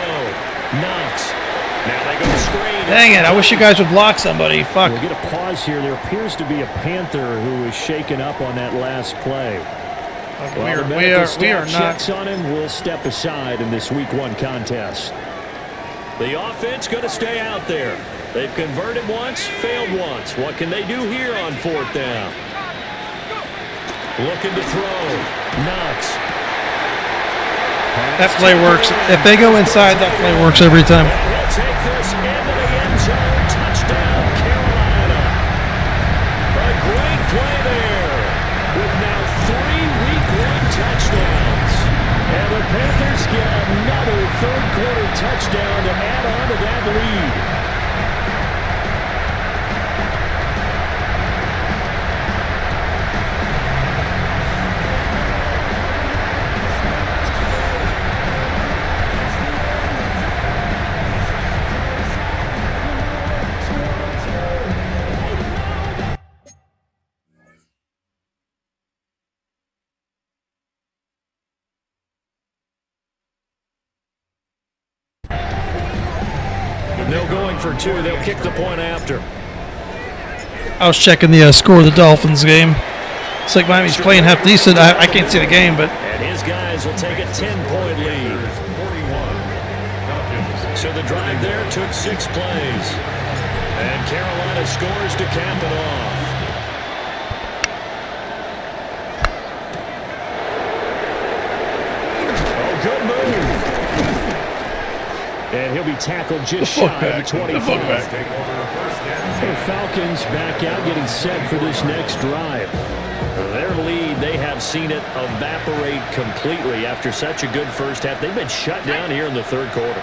Knox. Now they go to screen. Dang it, I wish you guys would block somebody. Fuck. We'll get a pause here. There appears to be a Panther who was shaken up on that last play. While the medical staff checks on him, we'll step aside in this Week 1 contest. The offense going to stay out there. They've converted once, failed once. What can they do here on 4th down? Looking to throw. Knox. That play works. If they go inside, that play works every time. He'll take this into the end zone. Touchdown, Carolina. A great play there with now 3 Week 1 touchdowns. And the Panthers get another 3rd quarter touchdown to add on to that lead. They're going for 2. They'll kick the point after. I was checking the score of the Dolphins game. It's like Miami's playing half decent. I can't see the game, but... And his guys will take a 10-point lead. 41. So the drive there took 6 plays. And Carolina scores to cap it off. Oh, good move. And he'll be tackled just shy of the 25. The Falcons back out, getting set for this next drive. Their lead, they have seen it evaporate completely after such a good first half. They've been shut down here in the 3rd quarter.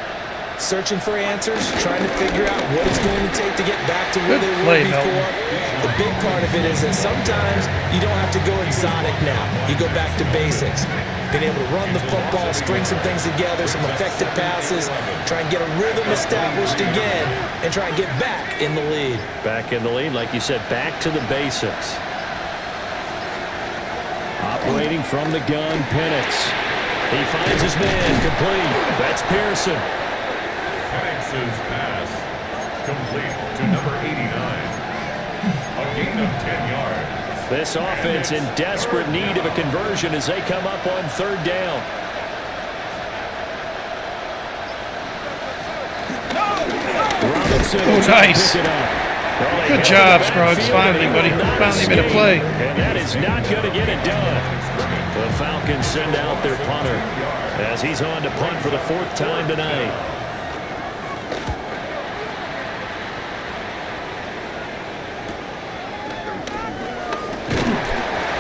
Searching for answers, trying to figure out what it's going to take to get back to where they were before. The big part of it is that sometimes you don't have to go exotic now. You go back to basics. Being able to run the football, string some things together, some effective passes, try and get a rhythm established again, and try and get back in the lead. Back in the lead, like you said, back to the basics. Operating from the gun, Penix. He finds his man, complete. That's Pearson. Penix's pass complete to number 89. A gain of 10 yards. This offense in desperate need of a conversion as they come up on 3rd down. Robinson Oh, nice. pick it up. Well, Good job, Scruggs. Finally, buddy. Finally made a play. And that is not going to get it done. The Falcons send out their punter as he's on to punt for the 4th time tonight.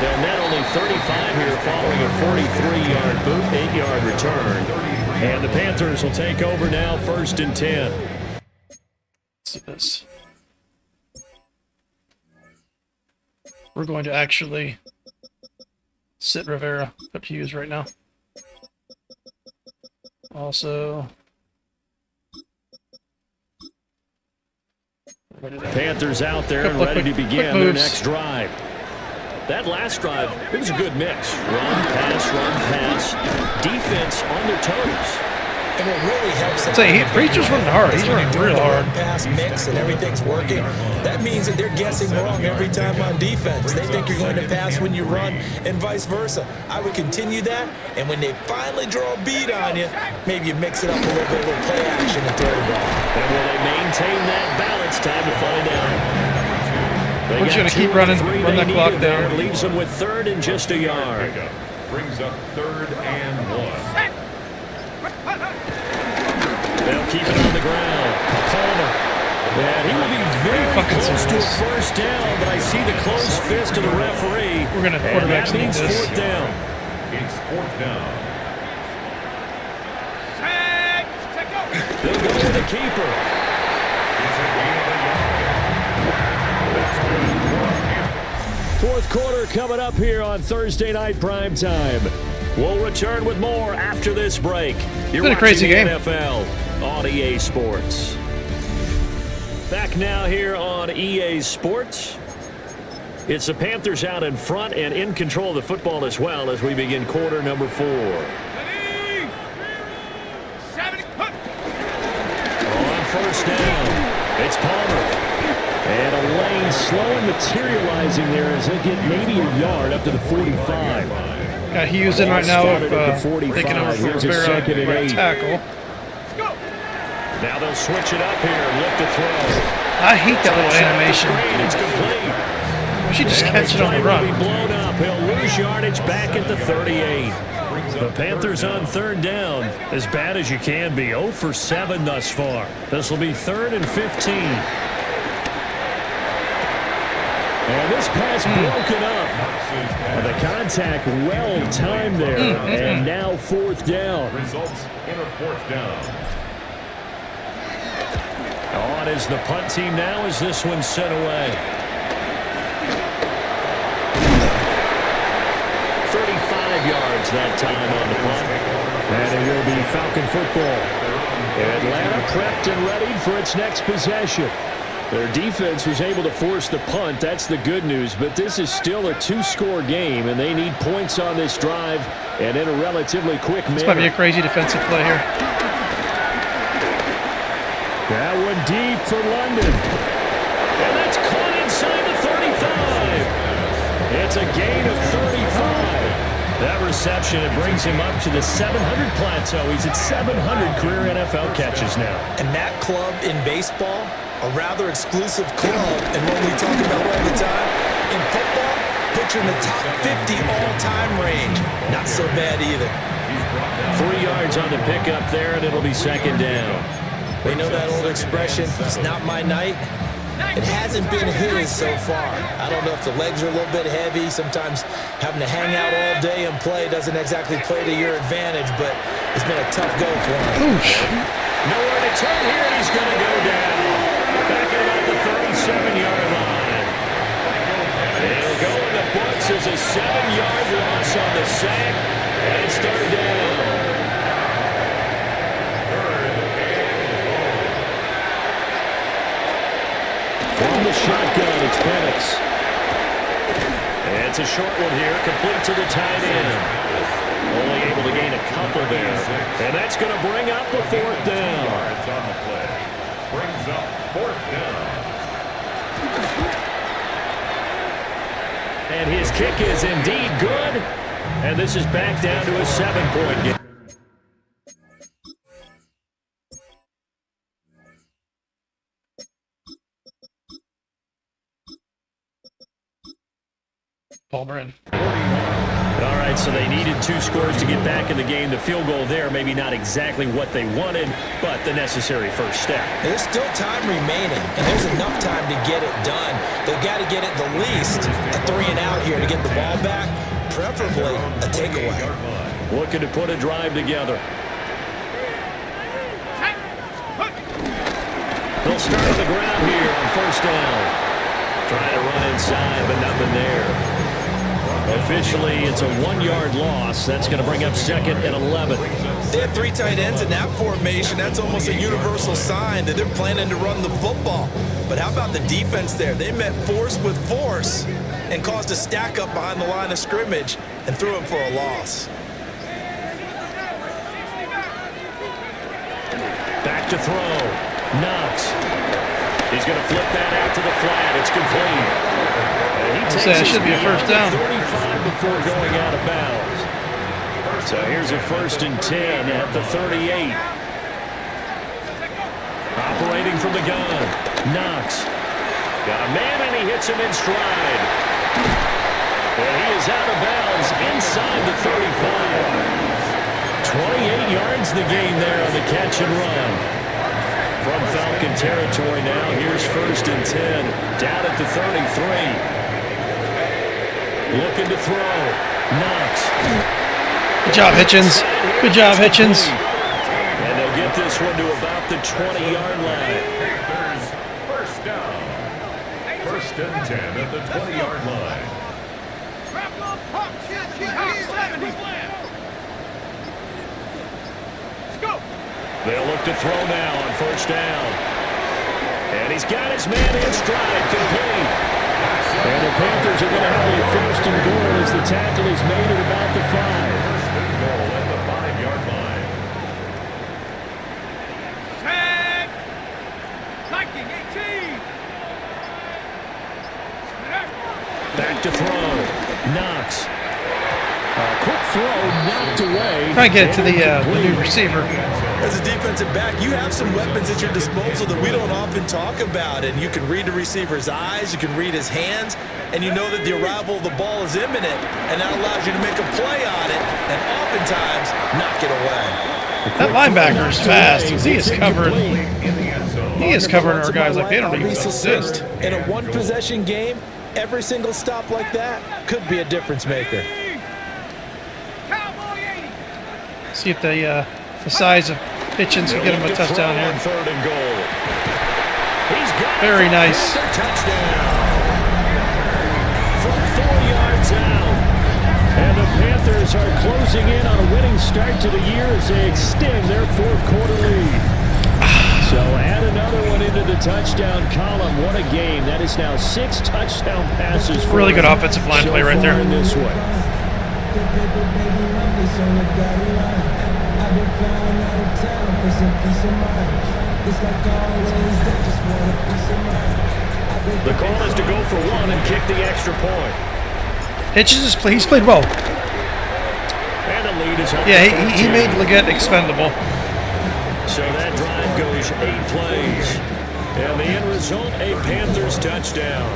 They'll net only 35 here following a 43-yard boot, 8-yard return. And the Panthers will take over now, 1st and 10. Let's do this. We're going to actually sit Rivera. Up to use right now. Also... Panthers out there and ready to begin their next drive. That last drive, it was a good mix. Run, pass, defense on their toes. And what really helps I'd say Preacher's running hard. He's running real hard. Pass mix and everything's working. That means that they're guessing wrong every time on defense. They think you're going to pass when you run and vice versa. I would continue that, and when they finally draw a beat on you, maybe you mix it up a little bit with play action and throw the ball. And will they maintain that balance? Time to find out. We're just going to keep running, run that clock down. Leaves them with third and just a yard. Brings up 3rd and 1. They'll keep it on the ground. Palmer. And he will be very close to a first down, but I see the closed fist of the referee. We're going to quarterback need this. Fourth down. It's 4th down. They'll go to the keeper. It's a gain of a yard. That's good. Fourth quarter coming up here on Thursday Night Prime Time. We'll return with more after this break. You're been a crazy watching game. NFL on EA Sports. Back now here on EA Sports. It's the Panthers out in front and in control of the football as well as we begin quarter number 4. On first down, it's Palmer. And a lane slowly materializing there as he'll get maybe a yard up to the 45. Got Hughes in right now, taking over for Here's a second and 8. tackle. Now they'll switch it up here and look to throw. I hate that little animation. It's complete. We should just catch it on the run. Will be blown up. He'll lose yardage back at the 38. The Panthers on third down, as bad as you can be. 0 for 7 thus far. This will be 3rd and 15. And this pass broken up. And the contact well timed there. And now 4th down. Results in a 4th down. On is the punt team now as this one's sent away. 35 yards that time on the punt. And it will be Falcon football. Atlanta prepped and ready for its next possession. Their defense was able to force the punt. That's the good news. But this is still a 2-score game, and they need points on this drive and in a relatively quick manner. This might be a crazy defensive play here. That one deep for London. And that's caught inside the 35. It's a gain of 35. That reception, it brings him up to the 700 plateau. He's at 700 career NFL catches now. And that club in baseball, a rather exclusive club, and one we talk about all the time, in football, puts you in the top 50 all-time range. Not so bad either. 3 yards on the pickup there, and it'll be second down. We know that old expression, it's not my night. It hasn't been his so far. I don't know if the legs are a little bit heavy. Sometimes having to hang out all day and play doesn't exactly play to your advantage, but it's been a tough go for him. Nowhere to turn here, and he's going to go down. Back at about the 37-yard line. It'll go in the books as a 7-yard loss on the sack, and it's third down. From the shotgun, it's Penix. And it's a short one here, complete to the tight end. Only able to gain a couple there. And that's going to bring up the 4th down. Yards on the play. Brings up 4th down. And his kick is indeed good. And this is back down to a 7-point game. Palmer in. All right, so they needed 2 scores to get back in the game. The field goal there, maybe not exactly what they wanted, but the necessary first step. There's still time remaining, and there's enough time to get it done. They've got to get it the least a 3-and-out here to get the ball back, preferably a takeaway. Looking to put a drive together. They'll start on the ground here on first down. Trying to run inside, but nothing there. Officially, it's a 1-yard loss. That's going to bring up 2nd and 11. They have 3 tight ends in that formation. That's almost a universal sign that they're planning to run the football. But how about the defense there? They met force with force and caused a stack up behind the line of scrimmage and threw him for a loss. to throw. Knox. He's going to flip that out to the flat. It's complete. He takes it should be a first down. 35 before going out of bounds. So here's a 1st and 10 at the 38. Operating from the gun. Knox. Got a man, and he hits him in stride. And he is out of bounds inside the 35. 28 yards the gain there on the catch and run. From Falcon territory now, here's 1st and 10. Down at the 33. Looking to throw. Knox. Good job, Hitchens. Good job, Hitchens. And they'll get this one to about the 20-yard line. Panthers, first down. 1st and 10 at the 20-yard line. They'll look to throw now on 1st down. And he's got his man in stride, complete. And the Panthers are going to have a 1st and goal as the tackle is made at about the 5. 1st and goal at the 5-yard line. Tag! Viking 18! Back to throw. Knox. Quick throw, knocked away. Try to get it to the new receiver. As a defensive back, you have some weapons at your disposal that we don't often talk about. And you can read the receiver's eyes, you can read his hands, and you know that the arrival of the ball is imminent. And that allows you to make a play on it and oftentimes knock it away. That linebacker is fast. He is covering. He is covering our guys like they don't even exist. In a one-possession game, every single stop like that could be a difference maker. See if the size of Hitchens can get him a touchdown here. 3rd and goal. He's got Very nice. Touchdown. From 4 yards out. And the Panthers are closing in on a winning start to the year as they extend their 4th quarter lead. So add another one into the touchdown column. What a game. That is now 6 touchdown passes. Really good offensive line play right there. In this way. The call is to go for 1 and kick the extra point. Hitchens, he's played well. And the lead is up. Yeah, he made Leggett expendable. So that drive goes 8 plays. And the end result, a Panthers touchdown.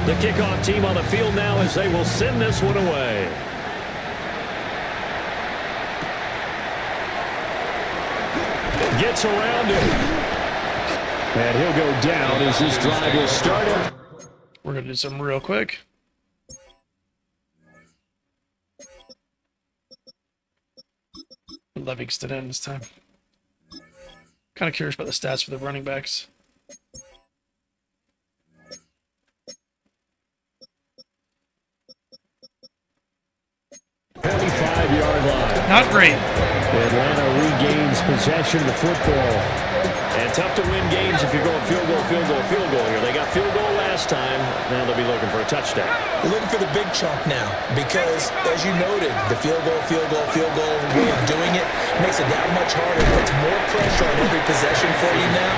The kickoff team on the field now as they will send this one away. Gets around him. And he'll go down as this drive will start up. We're going to do something real quick. Livingston in this time. Kind of curious about the stats for the running backs. 25-yard line. Not great. Atlanta regains possession of the football. And tough to win games if you're going field goal here. They got field goal last time. Now they'll be looking for a touchdown. We're looking for the big chunk now because, as you noted, the field goal way of doing it makes it that much harder. Puts more pressure on every possession for you now.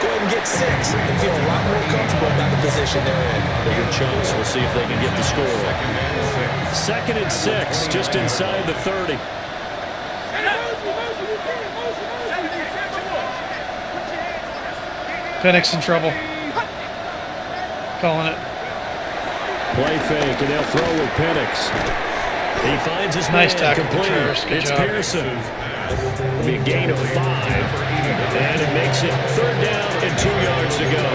Go ahead and get 6 and feel a lot more comfortable about the position they're in. Bigger chunks. We'll see if they can get the score. 2nd and 6, just inside the 30. Penix in trouble. Calling it. Play fake, and they'll throw with Penix. He finds his nice man tackle. complete. Good It's job. Pearson. It'll be a gain of 5. And it makes it 3rd down and 2 yards to go.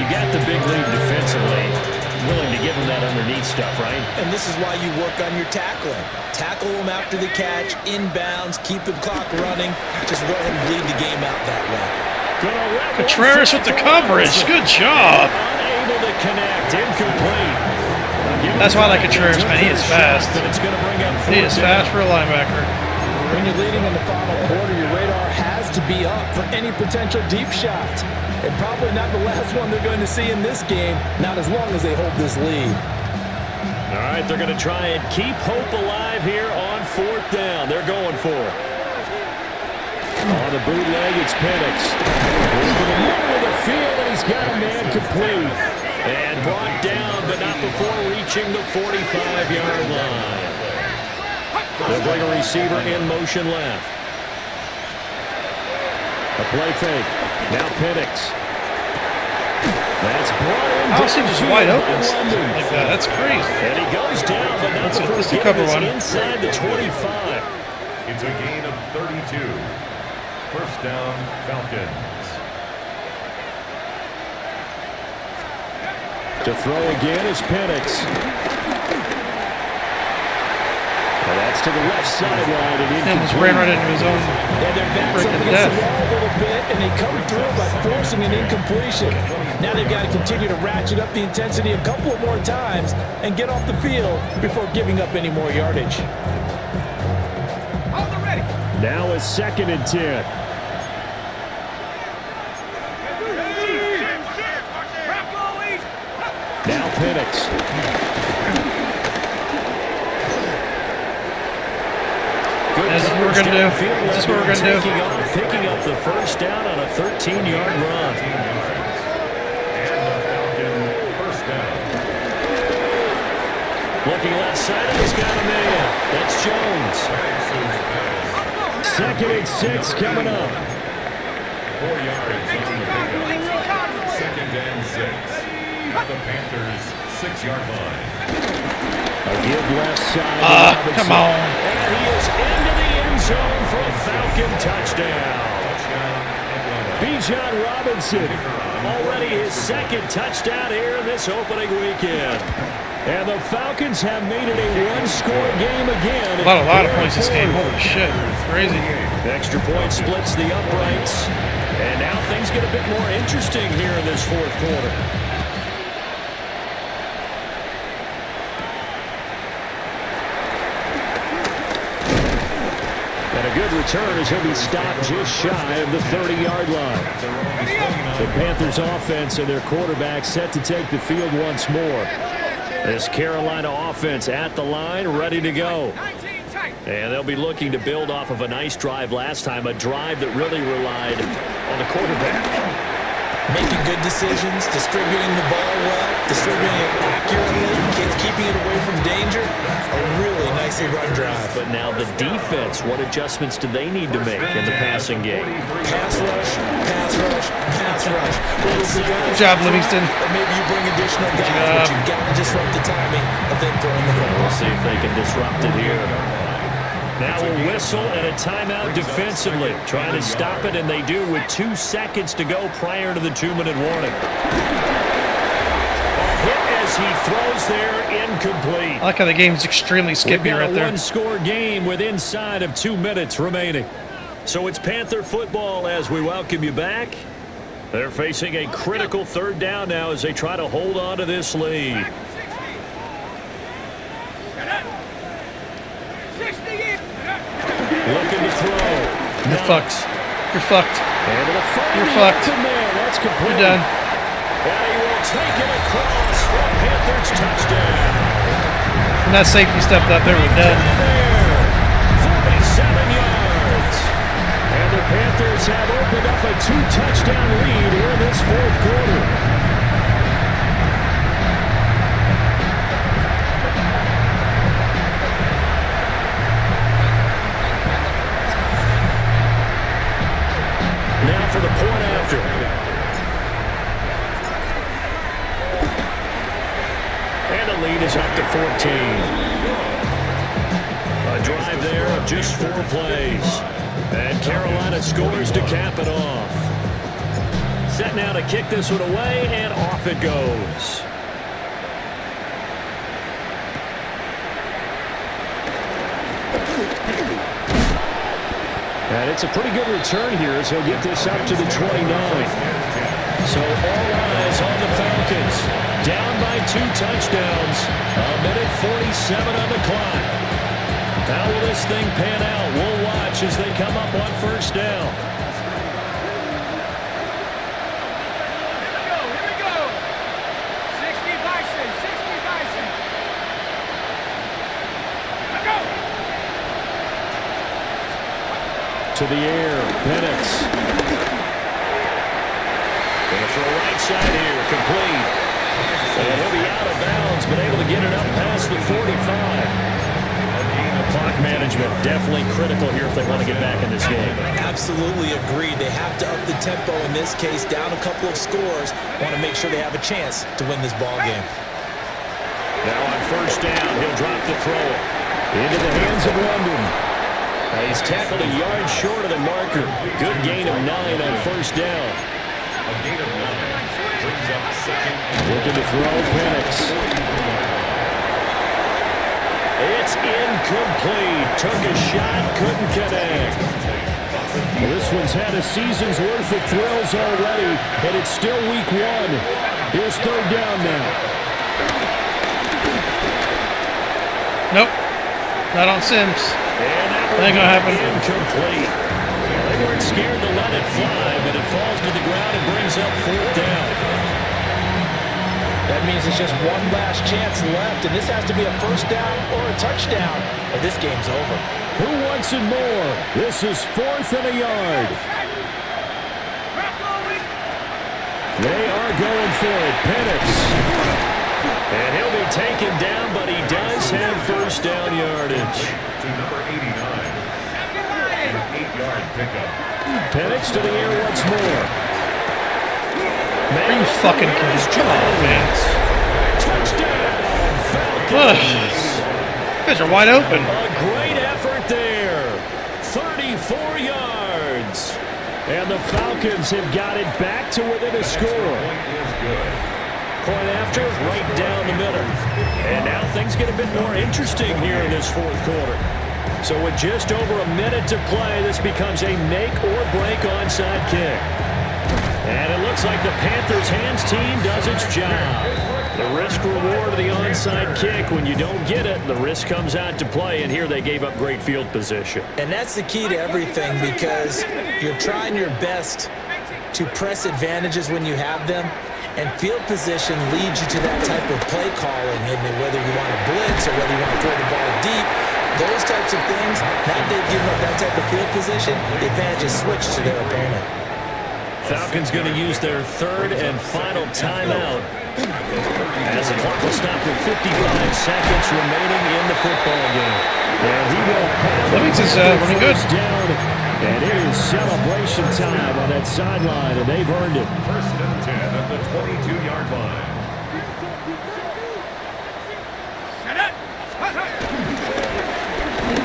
You got the big lead defensively. Willing to give them that underneath stuff, right? And this is why you work on your tackling. Tackle them after the catch, inbounds, keep the clock running. Just go ahead and bleed the game out that way. Contreras with the coverage. Good job. Unable to connect. Incomplete. That's why I like Contreras, man. He is fast. He is fast for a linebacker. When you're leading in the final quarter, your radar has to be up for any potential deep shots. And probably not the last one they're going to see in this game, not as long as they hold this lead. All right, they're going to try and keep hope alive here on 4th down. They're going for it. On the bootleg, it's Penix. Into the middle of the field, and he's got a man complete. And brought down, but not before reaching the 45-yard line. They'll bring a receiver in motion left. A play fake. Now Penix. That's brought in. How is he just wide open like that? That's crazy. And he goes down, but not the first cover one. Inside the 25. It's a gain of 32. First down, Falcons. To throw again is Penix. And that's to the left sideline. And almost ran right into his own freaking death. A little bit, and they come through by forcing an incompletion. Now they've got to continue to ratchet up the intensity a couple of more times and get off the field before giving up any more yardage. Now it's 2nd and 10. Now Penix. This is what we're going to do. This is what we're going to do. Picking up the first down on a 13-yard run. First down. Looking left side, he's got a man. That's Jones. 2nd and 6 coming up. 4 yards on the pickup. 2nd and 6. At the Panthers' 6-yard line. A give left side. Come on. And he is into the end zone for a Falcon touchdown. Bijan Robinson, already his 2nd touchdown here in this opening weekend. And the Falcons have made it a one-score game again. A lot of points this game. Holy shit. Crazy. Extra point splits the uprights. And now things get a bit more interesting here in this 4th quarter. And a good return as he'll be stopped just shy of the 30-yard line. The Panthers offense and their quarterback set to take the field once more. This Carolina offense at the line, ready to go. And they'll be looking to build off of a nice drive last time, a drive that really relied on the quarterback. Making good decisions, distributing the ball well, distributing it accurately, keeping it away from danger. A really nicely run drive. But now the defense, what adjustments do they need to make in the passing game? Pass rush, pass rush, pass rush. Good job, Livingston. Or maybe you bring additional guys, but you've got to disrupt the timing of them throwing the ball. We'll see if they can disrupt it here. Now a whistle and a timeout defensively. Trying to stop it, and they do with 2 seconds to go prior to the 2-minute warning. A hit as he throws there, incomplete. I like how the game's extremely skippy right there. We've got a one-score game with inside of 2 minutes remaining. So it's Panther football as we welcome you back. They're facing a critical 3rd down now as they try to hold on to this lead. Looking to throw. You're fucked. You're fucked. You're fucked. That's complete. You're done. And he will take it across for a Panthers touchdown. When that safety stepped out there, we're dead. 47 yards. And the Panthers have opened up a 2-touchdown lead here in this 4th quarter. Now for the point after. And the lead is up to 14. A drive there of just 4 plays. And Carolina scores to cap it off. Set now to kick this one away, and off it goes. And it's a pretty good return here as he'll get this up to the 29. So all eyes on the Falcons. Down by 2 touchdowns. A minute 47 on the clock. How will this thing pan out? We'll watch as they come up on 1st down. Here we go. 60 Bison, 60 Bison. Go. To the air. Penix. Going to throw right side here, complete. And he'll be out of bounds, but able to get it up past the 45. Clock management definitely critical here if they want to get back in this game. Absolutely agreed. They have to up the tempo in this case, down a couple of scores. Want to make sure they have a chance to win this ball game. Now on first down, he'll drop the throw into the hands of London. He's tackled a yard short of the marker. Good gain of 9 on first down. A gain of 9 brings up second. Looking to throw, Penix. It's incomplete. Took a shot, couldn't connect. Well, this one's had a season's worth of thrills already, but it's still week 1. Here's third down now. Nope. Not on Sims. That ain't gonna happen. Incomplete. Well, they weren't scared to let it fly, but it falls to the ground and brings up fourth down. That means it's just one last chance left, and this has to be a first down or a touchdown, or this game's over. Who wants it more? This is 4th and a yard. They are going for it. Penix. And he'll be taken down, but he does have first down yardage. To number 89. An 8-yard pickup. Penix to the air once more. Are you fucking kidding? Man. Touchdown, Falcons. Guys are wide open. A great effort there. 34 yards. And the Falcons have got it back to within a score. Point after, right down the middle. And now things get a bit more interesting here in this fourth quarter. So with just over a minute to play, this becomes a make or break onside kick. And it looks like the Panthers' hands team does its job. The risk-reward of the onside kick, when you don't get it, the risk comes out to play, and here they gave up great field position. And that's the key to everything, because you're trying your best to press advantages when you have them, and field position leads you to that type of play calling, and whether you want to blitz or whether you want to throw the ball deep, those types of things, now that they've given up that type of field position, the advantage is switched to their opponent. Falcons going to use their third and final timeout as the clock will stop with 55 seconds remaining in the football game. And he will have That means it's running good. down, and it is celebration time on that sideline, and they've earned it. First and 10 at the 22-yard line.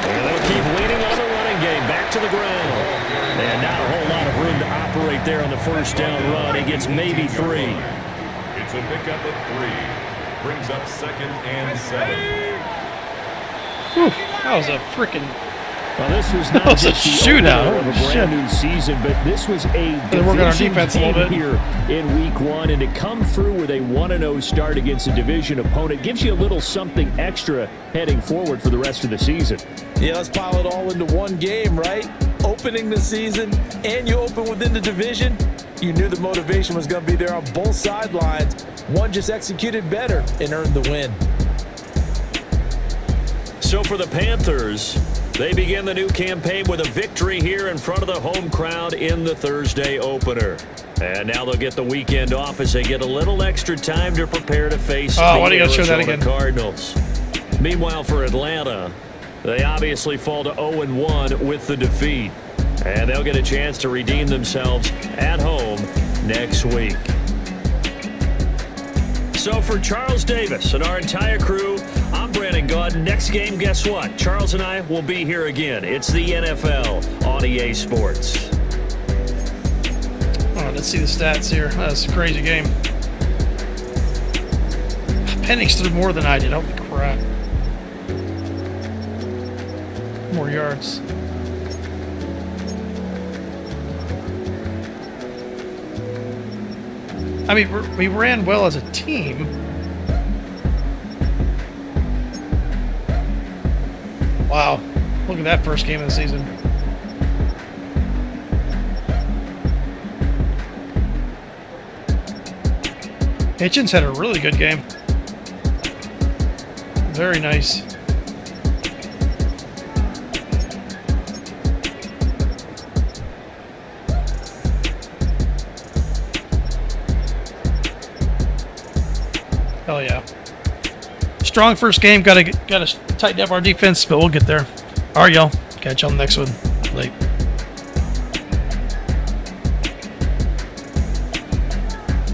And they'll keep leaning on the running game. Back to the ground. And not a whole lot of room to operate there on the first down run. He gets maybe 3. It's a pickup of 3. Brings up second and 7. Whew, that was a freaking... Well, this was That not was a just the shootout. opener of a Holy brand shit. new season, but this was a They're working on division defense a little team bit. here in week 1, and to come through with a 1-0 start against a division opponent gives you a little something extra heading forward for the rest of the season. Yeah, let's pile it all into one game, right? Opening the season, and you open within the division. You knew the motivation was going to be there on both sidelines. One just executed better and earned the win. So for the Panthers, they begin the new campaign with a victory here in front of the home crowd in the Thursday opener. And now they'll get the weekend off as they get a little extra time to prepare to face the why do you gotta show that Arizona again? Cardinals. Meanwhile, for Atlanta, they obviously fall to 0-1 with the defeat. And they'll get a chance to redeem themselves at home next week. So for Charles Davis and our entire crew, I'm Brandon Gaudin. Next game, guess what? Charles and I will be here again. It's the NFL on EA Sports. Oh, let's see the stats here. That's a crazy game. Penix threw more than I did. Holy crap. More yards. I mean, we ran well as a team. Wow. Look at that first game of the season. Hitchens had a really good game. Very nice. Hell yeah. Strong first game. Gotta tighten up our defense, but we'll get there. All right, y'all. Catch y'all on the next one. Late.